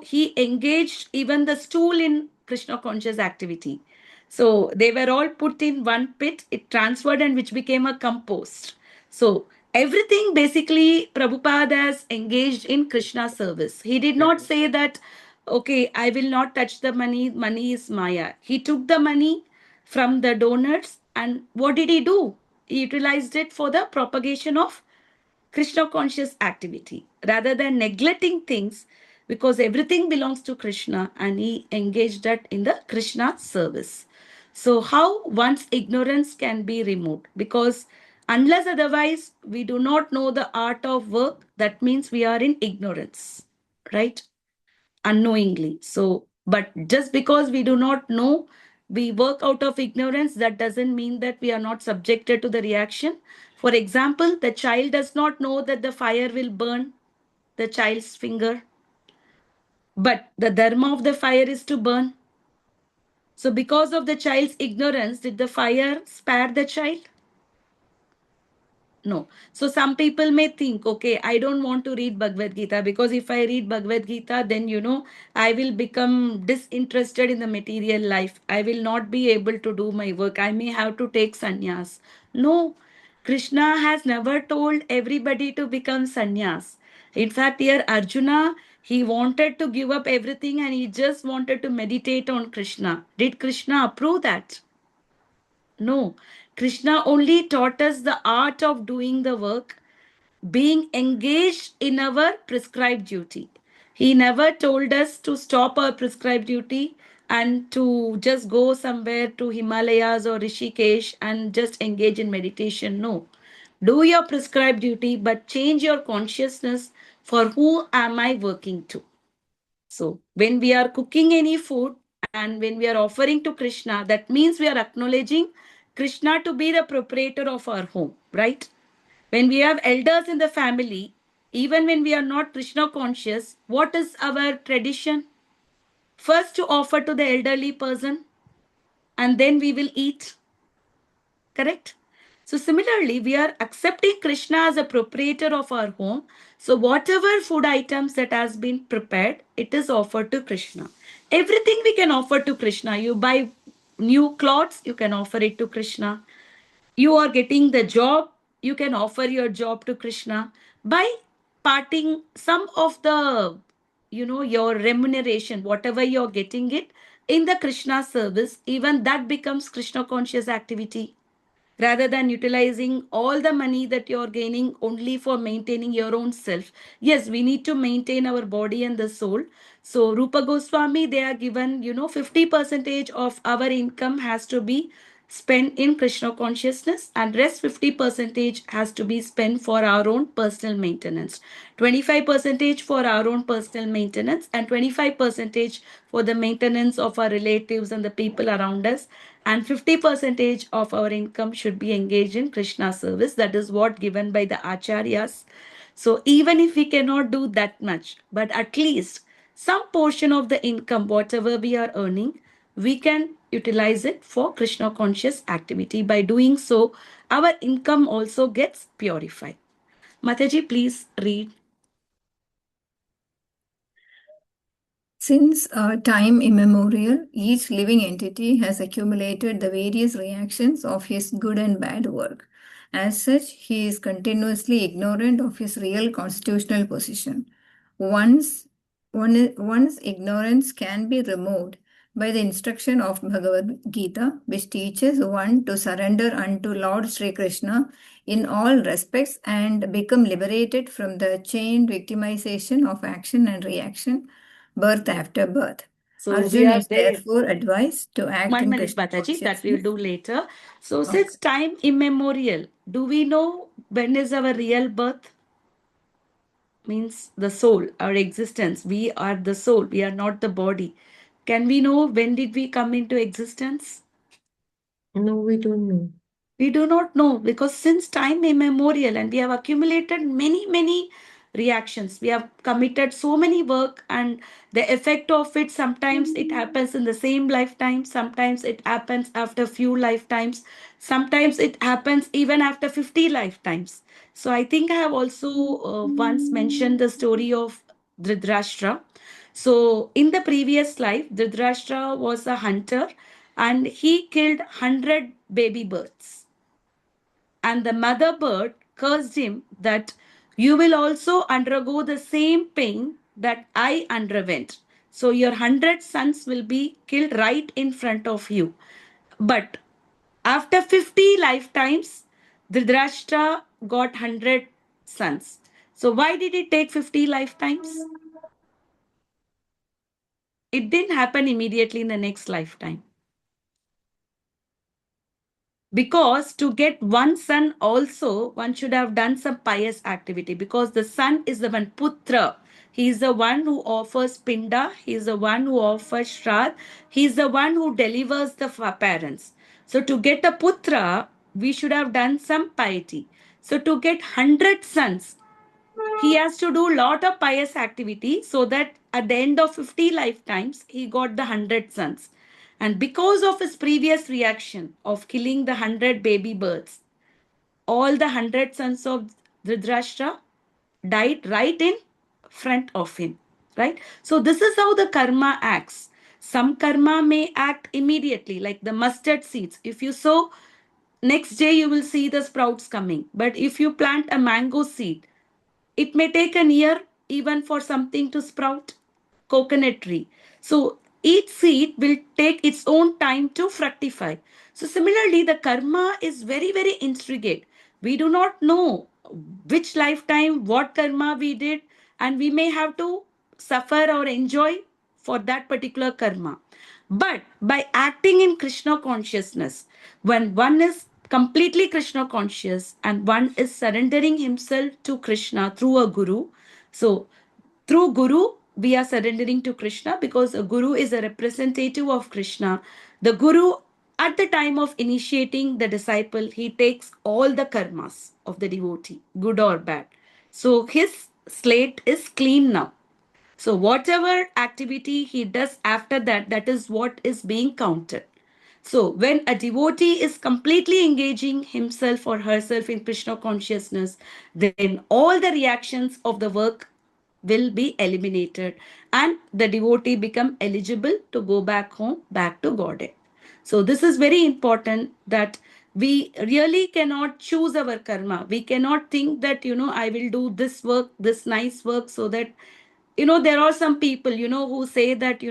he engaged even the stool in Krishna conscious activity. So they were all put in one pit, it transferred, and which became a compost. So everything basically Prabhupada has engaged in Krishna service. He did not say that, okay, I will not touch the money is Maya. He took the money from the donors, and what did he do? He utilized it for the propagation of Krishna conscious activity rather than neglecting things, because everything belongs to Krishna and he engaged that in the Krishna service. So, how one's ignorance can be removed? Because unless otherwise we do not know the art of work, that means we are in ignorance, right? Unknowingly. So, but just because we do not know, we work out of ignorance, that doesn't mean that we are not subjected to the reaction. For example, the child does not know that the fire will burn the child's finger, but the dharma of the fire is to burn. So, because of the child's ignorance, did the fire spare the child? No. So some people may think, okay, I don't want to read Bhagavad Gita because if I read Bhagavad Gita, then, I will become disinterested in the material life. I will not be able to do my work. I may have to take sannyas. No, Krishna has never told everybody to become sannyas. In fact, here Arjuna, he wanted to give up everything and he just wanted to meditate on Krishna. Did Krishna approve that? No, Krishna only taught us the art of doing the work, being engaged in our prescribed duty. He never told us to stop our prescribed duty and to just go somewhere to Himalayas or Rishikesh and just engage in meditation. No. Do your prescribed duty, but change your consciousness for who am I working to? So, when we are cooking any food and when we are offering to Krishna, that means we are acknowledging Krishna to be the proprietor of our home, right? When we have elders in the family, even when we are not Krishna conscious, what is our tradition? First to offer to the elderly person and then we will eat. Correct? So similarly, we are accepting Krishna as a proprietor of our home. So whatever food items that has been prepared, it is offered to Krishna. Everything we can offer to Krishna. You buy new clothes, you can offer it to Krishna. You are getting the job, you can offer your job to Krishna. By parting some of the, your remuneration, whatever you're getting it in the Krishna service, even that becomes Krishna conscious activity rather than utilizing all the money that you're gaining only for maintaining your own self. Yes, we need to maintain our body and the soul. So Rupa Goswami, they are given, 50 percentage of our income has to be spent in Krishna consciousness and rest 50 percentage has to be spent for our own personal maintenance. 25 percentage for our own personal maintenance and 25 percentage for the maintenance of our relatives and the people around us, and 50 percentage of our income should be engaged in Krishna service. That is what given by the acharyas. So even if we cannot do that much, but at least some portion of the income, whatever we are earning, we can utilize it for Krishna conscious activity. By doing so, our income also gets purified. Mataji, please read. Since time immemorial, each living entity has accumulated the various reactions of his good and bad work. As such, he is continuously ignorant of his real constitutional position. One's ignorance can be removed by the instruction of Bhagavad Gita, which teaches one to surrender unto Lord Sri Krishna in all respects and become liberated from the chained victimization of action and reaction, birth after birth. So we Arjun are is there. therefore advised to act 1 in minute, Krishna Mataji, that we will consciousness. do later. So Okay. since time immemorial, do we know when is our real birth? Means the soul, our existence. We are the soul, we are not the body. Can we know when did we come into existence? No, we don't know. We do not know, because since time immemorial and we have accumulated many reactions, we have committed so many work, and the effect of it, sometimes it happens in the same lifetime, sometimes it happens after few lifetimes, sometimes it happens even after 50 lifetimes. So I think I have also once mentioned the story of Dhritarashtra. So in the previous life, Dhritarashtra was a hunter and he killed 100 baby birds. And the mother bird cursed him that you will also undergo the same pain that I underwent. So your 100 sons will be killed right in front of you. But after 50 lifetimes, Dhritarashtra got 100 sons. So why did it take 50 lifetimes? It didn't happen immediately in the next lifetime. Because to get one son also, one should have done some pious activity, because the son is the one, putra. He is the one who offers pinda. He is the one who offers shrad. He is the one who delivers the parents. So to get a putra, we should have done some piety. So to get 100 sons, he has to do lot of pious activity, so that at the end of 50 lifetimes, he got the 100 sons. And because of his previous reaction of killing the 100 baby birds, all the 100 sons of Dhritarashtra died right in front of him. Right? So this is how the karma acts. Some karma may act immediately, like the mustard seeds. If you sow, next day you will see the sprouts coming. But if you plant a mango seed, it may take an year even for something to sprout. Coconut tree. So each seed will take its own time to fructify. So similarly, the karma is very, very intricate. We do not know which lifetime, what karma we did, and we may have to suffer or enjoy for that particular karma. But by acting in Krishna consciousness, when one is completely Krishna conscious and one is surrendering himself to Krishna through a guru, so through guru, we are surrendering to Krishna, because a guru is a representative of Krishna. The guru, at the time of initiating the disciple, he takes all the karmas of the devotee, good or bad. So his slate is clean now. So whatever activity he does after that, that is what is being counted. So when a devotee is completely engaging himself or herself in Krishna consciousness, then all the reactions of the work will be eliminated, and the devotee become eligible to go back home, back to Godhead. So this is very important, that we really cannot choose our karma. We cannot think that, I will do this work, this nice work, so that, there are some people, who say that,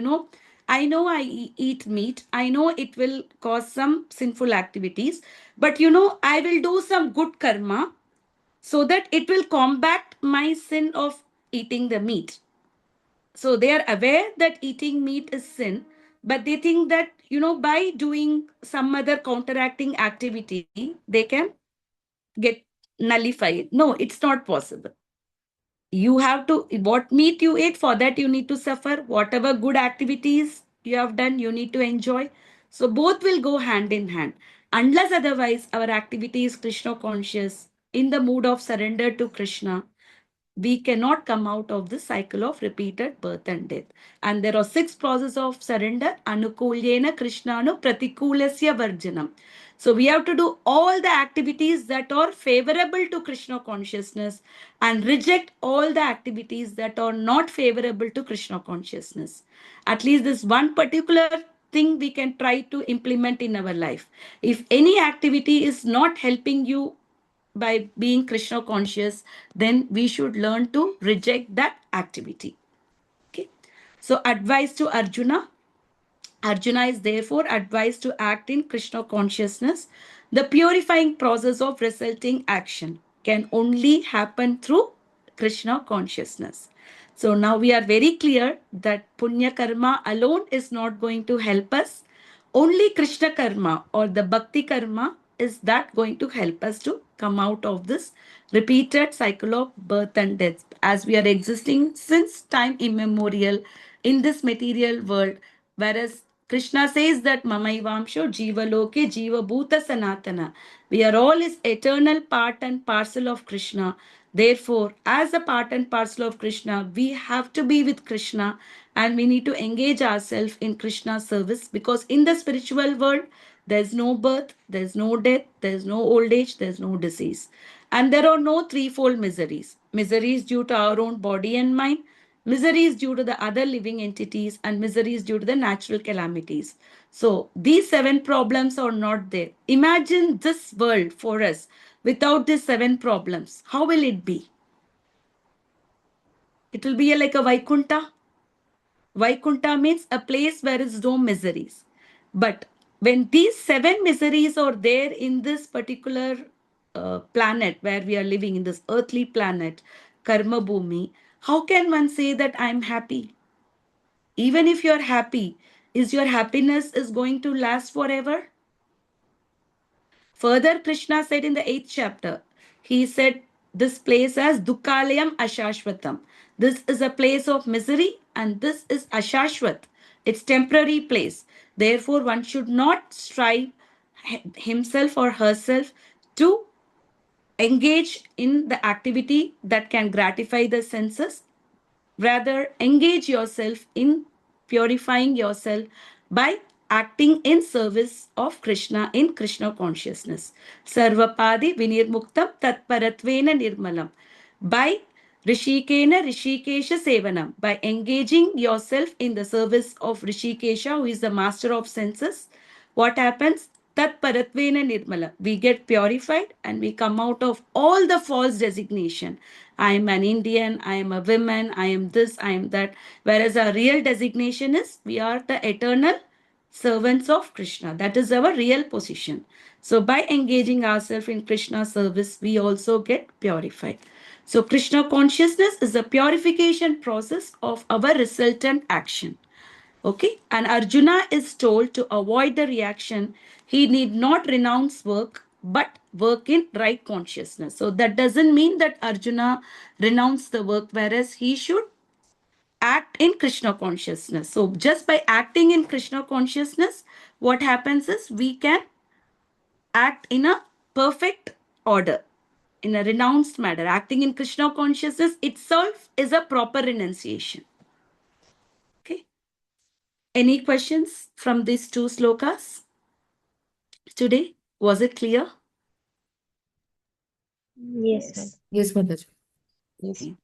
I know I eat meat. I know it will cause some sinful activities, but, I will do some good karma so that it will combat my sin of eating the meat. So they are aware that eating meat is sin, but they think that, by doing some other counteracting activity, they can get nullified. No, it's not possible. You have to, what meat you ate, for that you need to suffer. Whatever good activities you have done, you need to enjoy. So both will go hand in hand. Unless otherwise our activity is Krishna conscious, in the mood of surrender to Krishna, we cannot come out of this cycle of repeated birth and death. And there are 6 processes of surrender. Anukulyena Krishnanu Pratikulasya Varjanam. So we have to do all the activities that are favorable to Krishna consciousness and reject all the activities that are not favorable to Krishna consciousness. At least this one particular thing we can try to implement in our life. If any activity is not helping you by being Krishna conscious, then we should learn to reject that activity. Okay. So advice to Arjuna. Arjuna is therefore advised to act in Krishna consciousness. The purifying process of resulting action can only happen through Krishna consciousness. So now we are very clear that Punya Karma alone is not going to help us. Only Krishna Karma or the Bhakti Karma is that going to help us to come out of this repeated cycle of birth and death, as we are existing since time immemorial in this material world. Whereas Krishna says that Mamaivamsho Jiva Loke Jiva Bhuta Sanatana. We are all his eternal part and parcel of Krishna. Therefore, as a part and parcel of Krishna, we have to be with Krishna and we need to engage ourselves in Krishna's service, because in the spiritual world, there's no birth, there's no death, there's no old age, there's no disease. And there are no threefold miseries. Miseries due to our own body and mind, miseries due to the other living entities, and miseries due to the natural calamities. So these 7 problems are not there. Imagine this world for us without these 7 problems. How will it be? It will be like a Vaikunta. Vaikunta means a place where is no miseries. But when these 7 miseries are there in this particular planet where we are living, in this earthly planet, Karma Bhumi, how can one say that I'm happy? Even if you're happy, is your happiness is going to last forever? Further, Krishna said in the 8th chapter, he said this place as Dukkalayam Ashashvatam. This is a place of misery and this is Ashashvat. It's temporary place. Therefore, one should not strive himself or herself to engage in the activity that can gratify the senses. Rather, engage yourself in purifying yourself by acting in service of Krishna in Krishna consciousness. Sarvapadi vinirmuktam tatparatvena nirmalam. By Rishikena Rishikesha Sevanam. By engaging yourself in the service of Rishikesha, who is the master of senses, what happens? Tat Paratvena Nirmala. We get purified and we come out of all the false designation. I am an Indian, I am a woman, I am this, I am that. Whereas our real designation is we are the eternal servants of Krishna. That is our real position. So by engaging ourselves in Krishna service, we also get purified. So Krishna consciousness is a purification process of our resultant action. Okay, and Arjuna is told to avoid the reaction. He need not renounce work, but work in right consciousness. So that doesn't mean that Arjuna renounced the work, whereas he should act in Krishna consciousness. So just by acting in Krishna consciousness, what happens is we can act in a perfect order, in a renounced manner. Acting in Krishna consciousness itself is a proper renunciation. Okay. Any questions from these two slokas today? Was it clear? Yes. Yes, Mataji. Yes. Okay.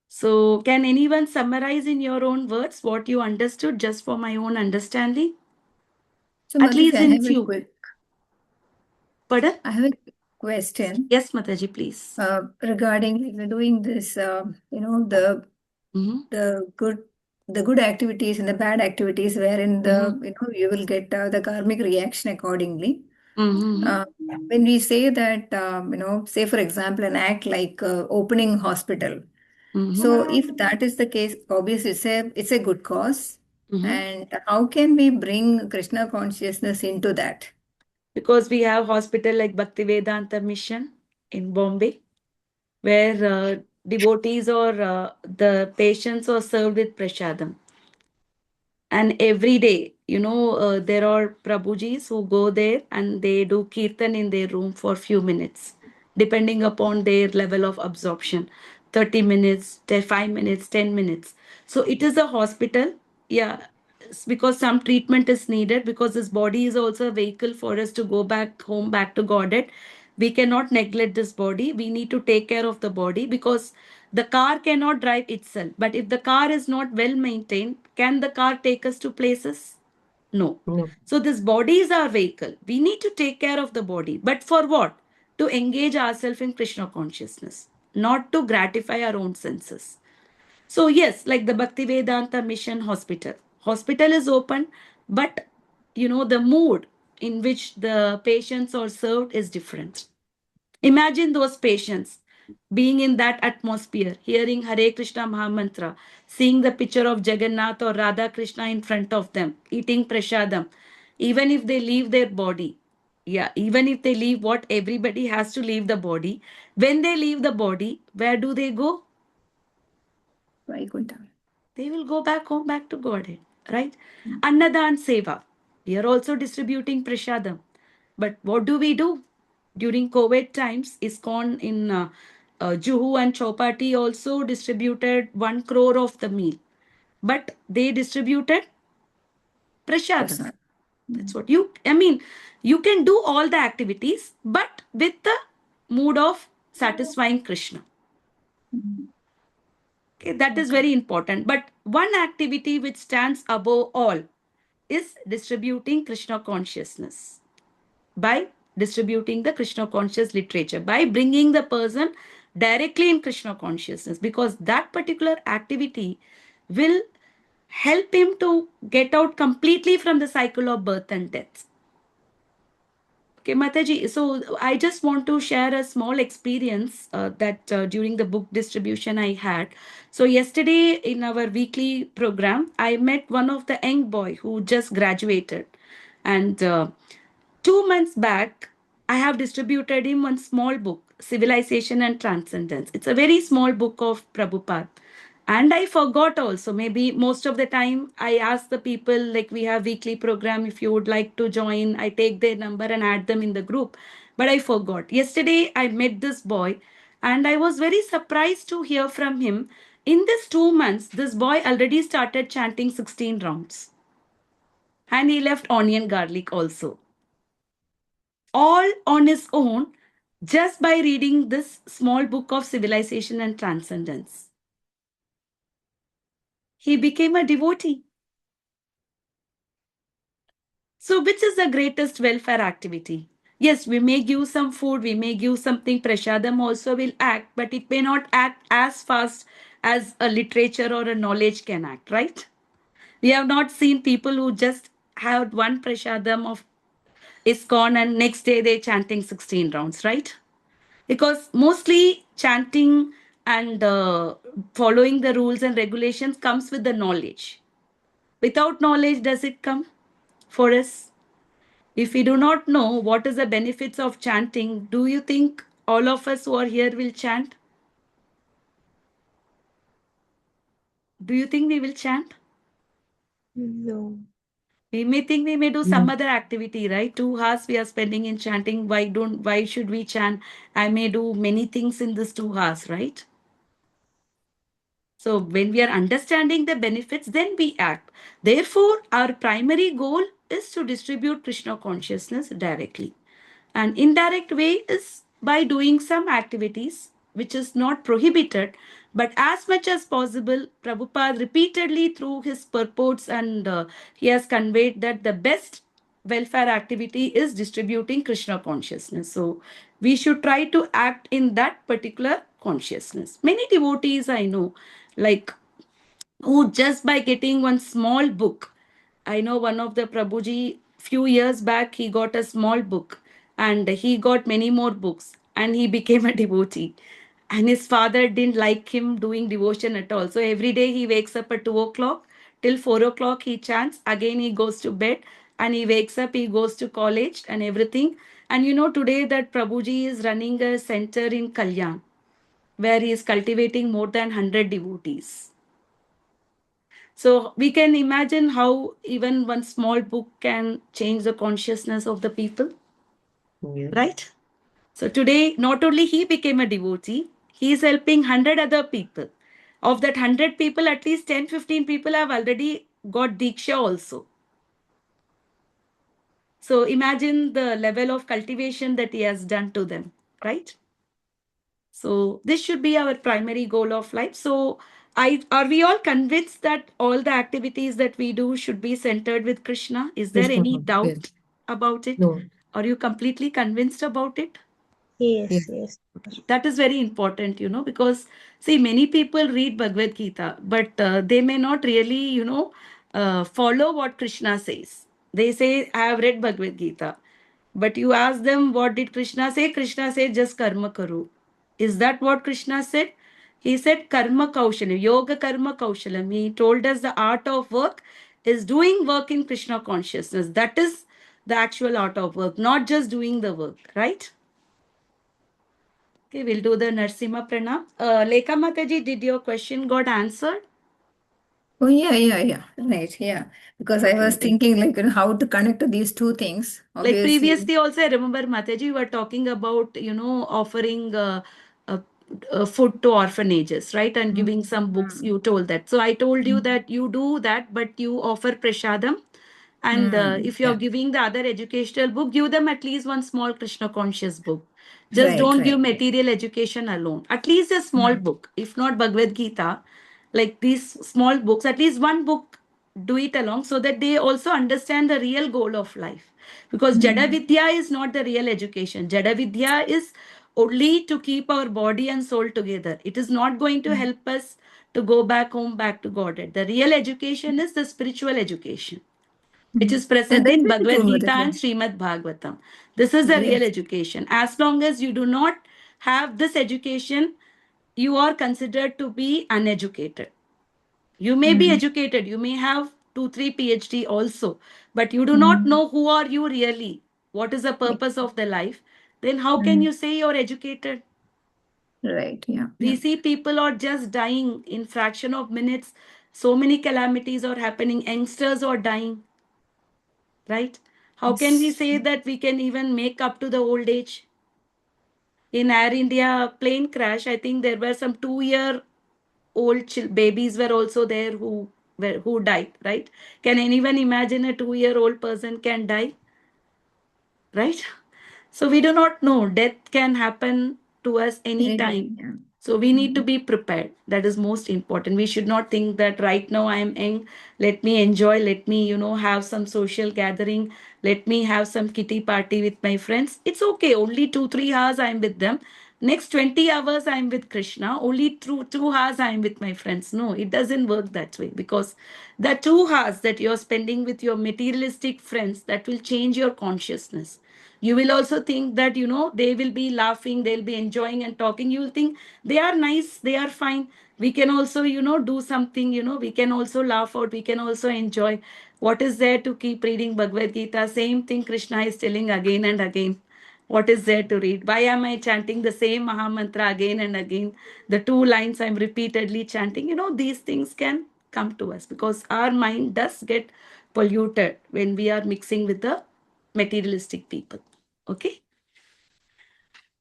So can anyone summarize in your own words what you understood, just for my own understanding? So, At Mataji, least I in have a few. quick, Pardon? I have a question Yes, Mataji, please. regarding like, we're doing this, Mhm. the good activities and the bad activities, wherein you will get the karmic reaction accordingly. Mhm. When we say that, say for example, an act like opening hospital. Mhm. So if that is the case, obviously it's a good cause. Mhm. And how can we bring Krishna consciousness into that? Because we have hospital like Bhaktivedanta Mission in Bombay, where devotees or the patients are served with prasadam. And every day, there are Prabhujis who go there and they do kirtan in their room for few minutes, depending upon their level of absorption. 30 minutes, 5 minutes, 10 minutes. So it is a hospital. Yeah, because some treatment is needed, because this body is also a vehicle for us to go back home, back to Godhead. We cannot neglect this body. We need to take care of the body, because the car cannot drive itself. But if the car is not well maintained, can the car take us to places? No. No. So this body is our vehicle. We need to take care of the body. But for what? To engage ourselves in Krishna consciousness, not to gratify our own senses. So yes, like the Bhaktivedanta Mission Hospital. Hospital is open, but the mood in which the patients are served is different. Imagine those patients being in that atmosphere, hearing Hare Krishna Mahamantra, seeing the picture of Jagannath or Radha Krishna in front of them, eating prasadam. Even if they leave their body, even if they leave, what everybody has to leave the body. When they leave the body, where do they go? Vaikuntha. They will go back home, back to Godhead, right? Annadan Seva. We are also distributing prasadam. But what do we do? During COVID times, ISKCON in Juhu and Chowpatty also distributed 1 crore of the meal. But they distributed prasadam. Prasad. That's what you can do all the activities, but with the mood of satisfying Krishna. Mhm. Okay, that is very important. But one activity which stands above all is distributing Krishna consciousness. By distributing the Krishna conscious literature, by bringing the person directly in Krishna consciousness, because that particular activity will help him to get out completely from the cycle of birth and death. Okay, Mataji, so I just want to share a small experience that during the book distribution I had. So yesterday in our weekly program, I met one of the young boy who just graduated. And 2 months back, I have distributed him one small book, Civilization and Transcendence. It's a very small book of Prabhupada. And I forgot also, maybe most of the time I ask the people, like we have weekly program, if you would like to join, I take their number and add them in the group. But I forgot. Yesterday I met this boy and I was very surprised to hear from him. In this 2 months, this boy already started chanting 16 rounds. And he left onion garlic also. All on his own, just by reading this small book of Civilization and Transcendence. He became a devotee. So, which is the greatest welfare activity? Yes, we may give some food, we may give something, Prashadam also will act, but it may not act as fast as a literature or a knowledge can act, right? We have not seen people who just had one Prashadam of ISKCON and next day they're chanting 16 rounds, right? Because mostly chanting and following the rules and regulations comes with the knowledge. Without knowledge, does it come for us? If we do not know what is the benefits of chanting, do you think all of us who are here will chant? Do you think we will chant? No. We may think we may do No. some other activity, right? 2 hours we are spending in chanting. Why should we chant? I may do many things in this 2 hours, right? So when we are understanding the benefits, then we act. Therefore, our primary goal is to distribute Krishna consciousness directly. An indirect way is by doing some activities which is not prohibited, but as much as possible, Prabhupada repeatedly through his purports and he has conveyed that the best welfare activity is distributing Krishna consciousness. So we should try to act in that particular consciousness. Many devotees I know, like who just by getting one small book. I know one of the Prabhuji, few years back, he got a small book and he got many more books and he became a devotee. And his father didn't like him doing devotion at all. So every day he wakes up at 2 o'clock till 4 o'clock he chants. Again he goes to bed and he wakes up, he goes to college and everything. And you know, today that Prabhuji is running a center in Kalyan where he is cultivating more than 100 devotees. So we can imagine how even one small book can change the consciousness of the people, Yes. right? So today, not only he became a devotee, he is helping 100 other people. Of that 100 people, at least 10, 15 people have already got Diksha also. So imagine the level of cultivation that he has done to them, right? So this should be our primary goal of life. So are we all convinced that all the activities that we do should be centered with Krishna? Is there Krishna any conscious. doubt about it? No. Are you completely convinced about it? Yes, Yes. yes. That is very important, because see, many people read Bhagavad Gita, but they may not really, follow what Krishna says. They say, I have read Bhagavad Gita. But you ask them, what did Krishna say? Krishna said, just karma karu. Is that what Krishna said? He said, karma kaushalam, yoga karma kaushalam. He told us the art of work is doing work in Krishna consciousness. That is the actual art of work, not just doing the work, right? Okay, we'll do the Narsimha Pranam. Lekha Mataji, did your question got answered? Oh, yeah. Right, yeah. Because I was Okay. thinking like how to connect these two things. Like Obviously. previously also, I remember Mataji, you were talking about, offering food to orphanages, right? And giving some books, you told that. So I told you that you do that, but you offer Prashadam. And if you're Yeah. giving the other educational book, give them at least one small Krishna conscious book. Just don't give Right. material education alone. At least a small book, if not Bhagavad Gita, like these small books, at least one book, do it along so that they also understand the real goal of life. Because Jada Vidya is not the real education. Jada Vidya is only to keep our body and soul together. It is not going to help us to go back home, back to Godhead. The real education is the spiritual education. which is present That's in very Bhagavad true, Gita and Mataji. Srimad Bhagavatam. This is the real Yes. education. As long as you do not have this education, you are considered to be uneducated. You may be educated, you may have 2-3 PhD also, but you do not know who are you really, what is the purpose of the life, then how can you say you're educated? Right. Yeah. We see people are just dying in fraction of minutes. So many calamities are happening. Youngsters are dying, right? How can we Yes. say that we can even make up to the old age? In Air India plane crash, I think there were some 2-year-old babies were also there who died, right? Can anyone imagine a 2-year-old person can die, right? So we do not know. Death can happen to us anytime. Yeah. So we need to be prepared. That is most important. We should not think that right now I am young. Let me enjoy. Let me, have some social gathering. Let me have some kitty party with my friends. It's okay. Only 2-3 hours I am with them. Next 20 hours I am with Krishna. Only through 2 hours I am with my friends. No, it doesn't work that way, because the 2 hours that you're spending with your materialistic friends, that will change your consciousness. You will also think that they will be laughing, they'll be enjoying and talking. You will think they are nice, they are fine. We can also do something, we can also laugh out, we can also enjoy. What is there to keep reading Bhagavad Gita? Same thing Krishna is telling again and again. What is there to read? Why am I chanting the same Mahamantra again and again? The 2 lines I'm repeatedly chanting. These things can come to us because our mind does get polluted when we are mixing with the materialistic people. Okay.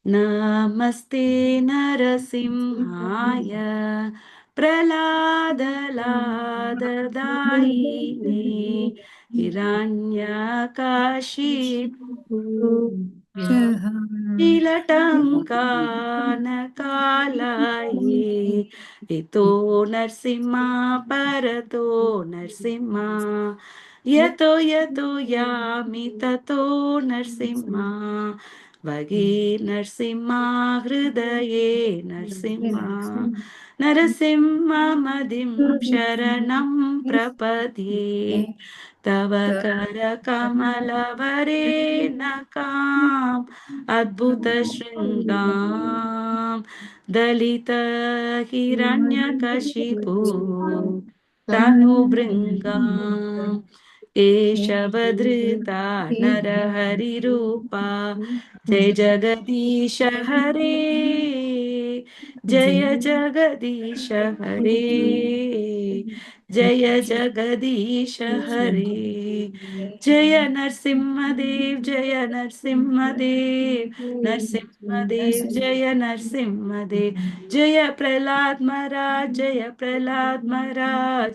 Namaste Narasimhaya Praladaladaine Hiranyakashipu Shilatankanakalaye Ito Narsima Parato Narsima Yato Yato Yami Tato Narsima Vage Narsima Hridaye Narsima Narasimha Madim Sharanam Prapadye Tava Kara Kamala Nakam Adbhuta Shringam Dalita Hiranyakashipu Tanu Bringam Eshabadrita Narahari Rupa Jai Jagadisha Hare Jaya Jagadisha Hare Jaya Jagadisha Hare Jaya Narsimhadev Jaya Narsimhadev Narsimhadev Jaya Narsimhadev Jaya Prahlad Maharaj Jaya Prahlad Maharaj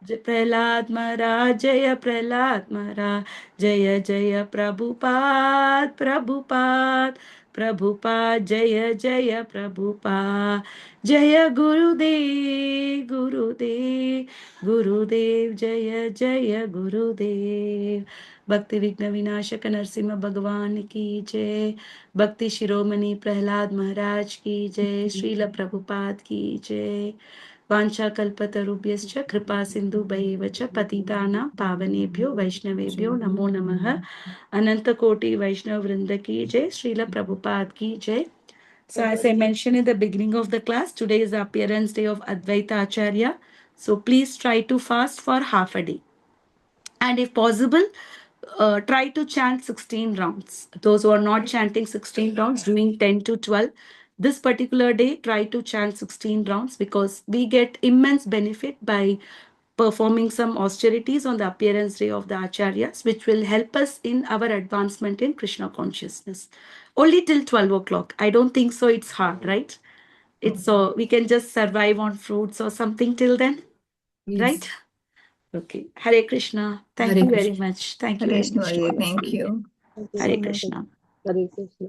Prahlad Maharaj Jaya Prahlad Maharaj Jaya Jaya Prabhupada Prabhupada Prabhupada Jaya Jaya Prabhupada Jaya Gurudev Gurudev Gurudev Jaya Jaya Gurudev Bhakti Vigna Vinashaka Narsimha Bhagavan ki jai Bhakti Shiromani Prahlad Maharaj ki jai Srila Prabhupada ki jai वाञ्छाकल्पतरुभ्यश्च कृपा सिन्धुभैव च पतितानां पावनेभ्यो वैष्णवेभ्यो नमो नमः अनंतकोटि वैष्णव वृंद की जय श्रील प्रभुपाद की जय. So as I mentioned in the beginning of the class, today is the appearance day of Advaita Acharya. So please try to fast for half a day. And if possible, try to chant 16 rounds. Those who are not chanting 16 rounds, doing 10 to 12. This particular day, try to chant 16 rounds because we get immense benefit by performing some austerities on the appearance day of the Acharyas, which will help us in our advancement in Krishna consciousness. Only till 12 o'clock. I don't think so. It's hard, right? It's so we can just survive on fruits or something till then, right? Okay. Hare Krishna. Thank Hare you Krishna. very much. Thank you Hare very much to Krishna. all of Thank you. you. Thank you Hare so much. Krishna. Hare Krishna.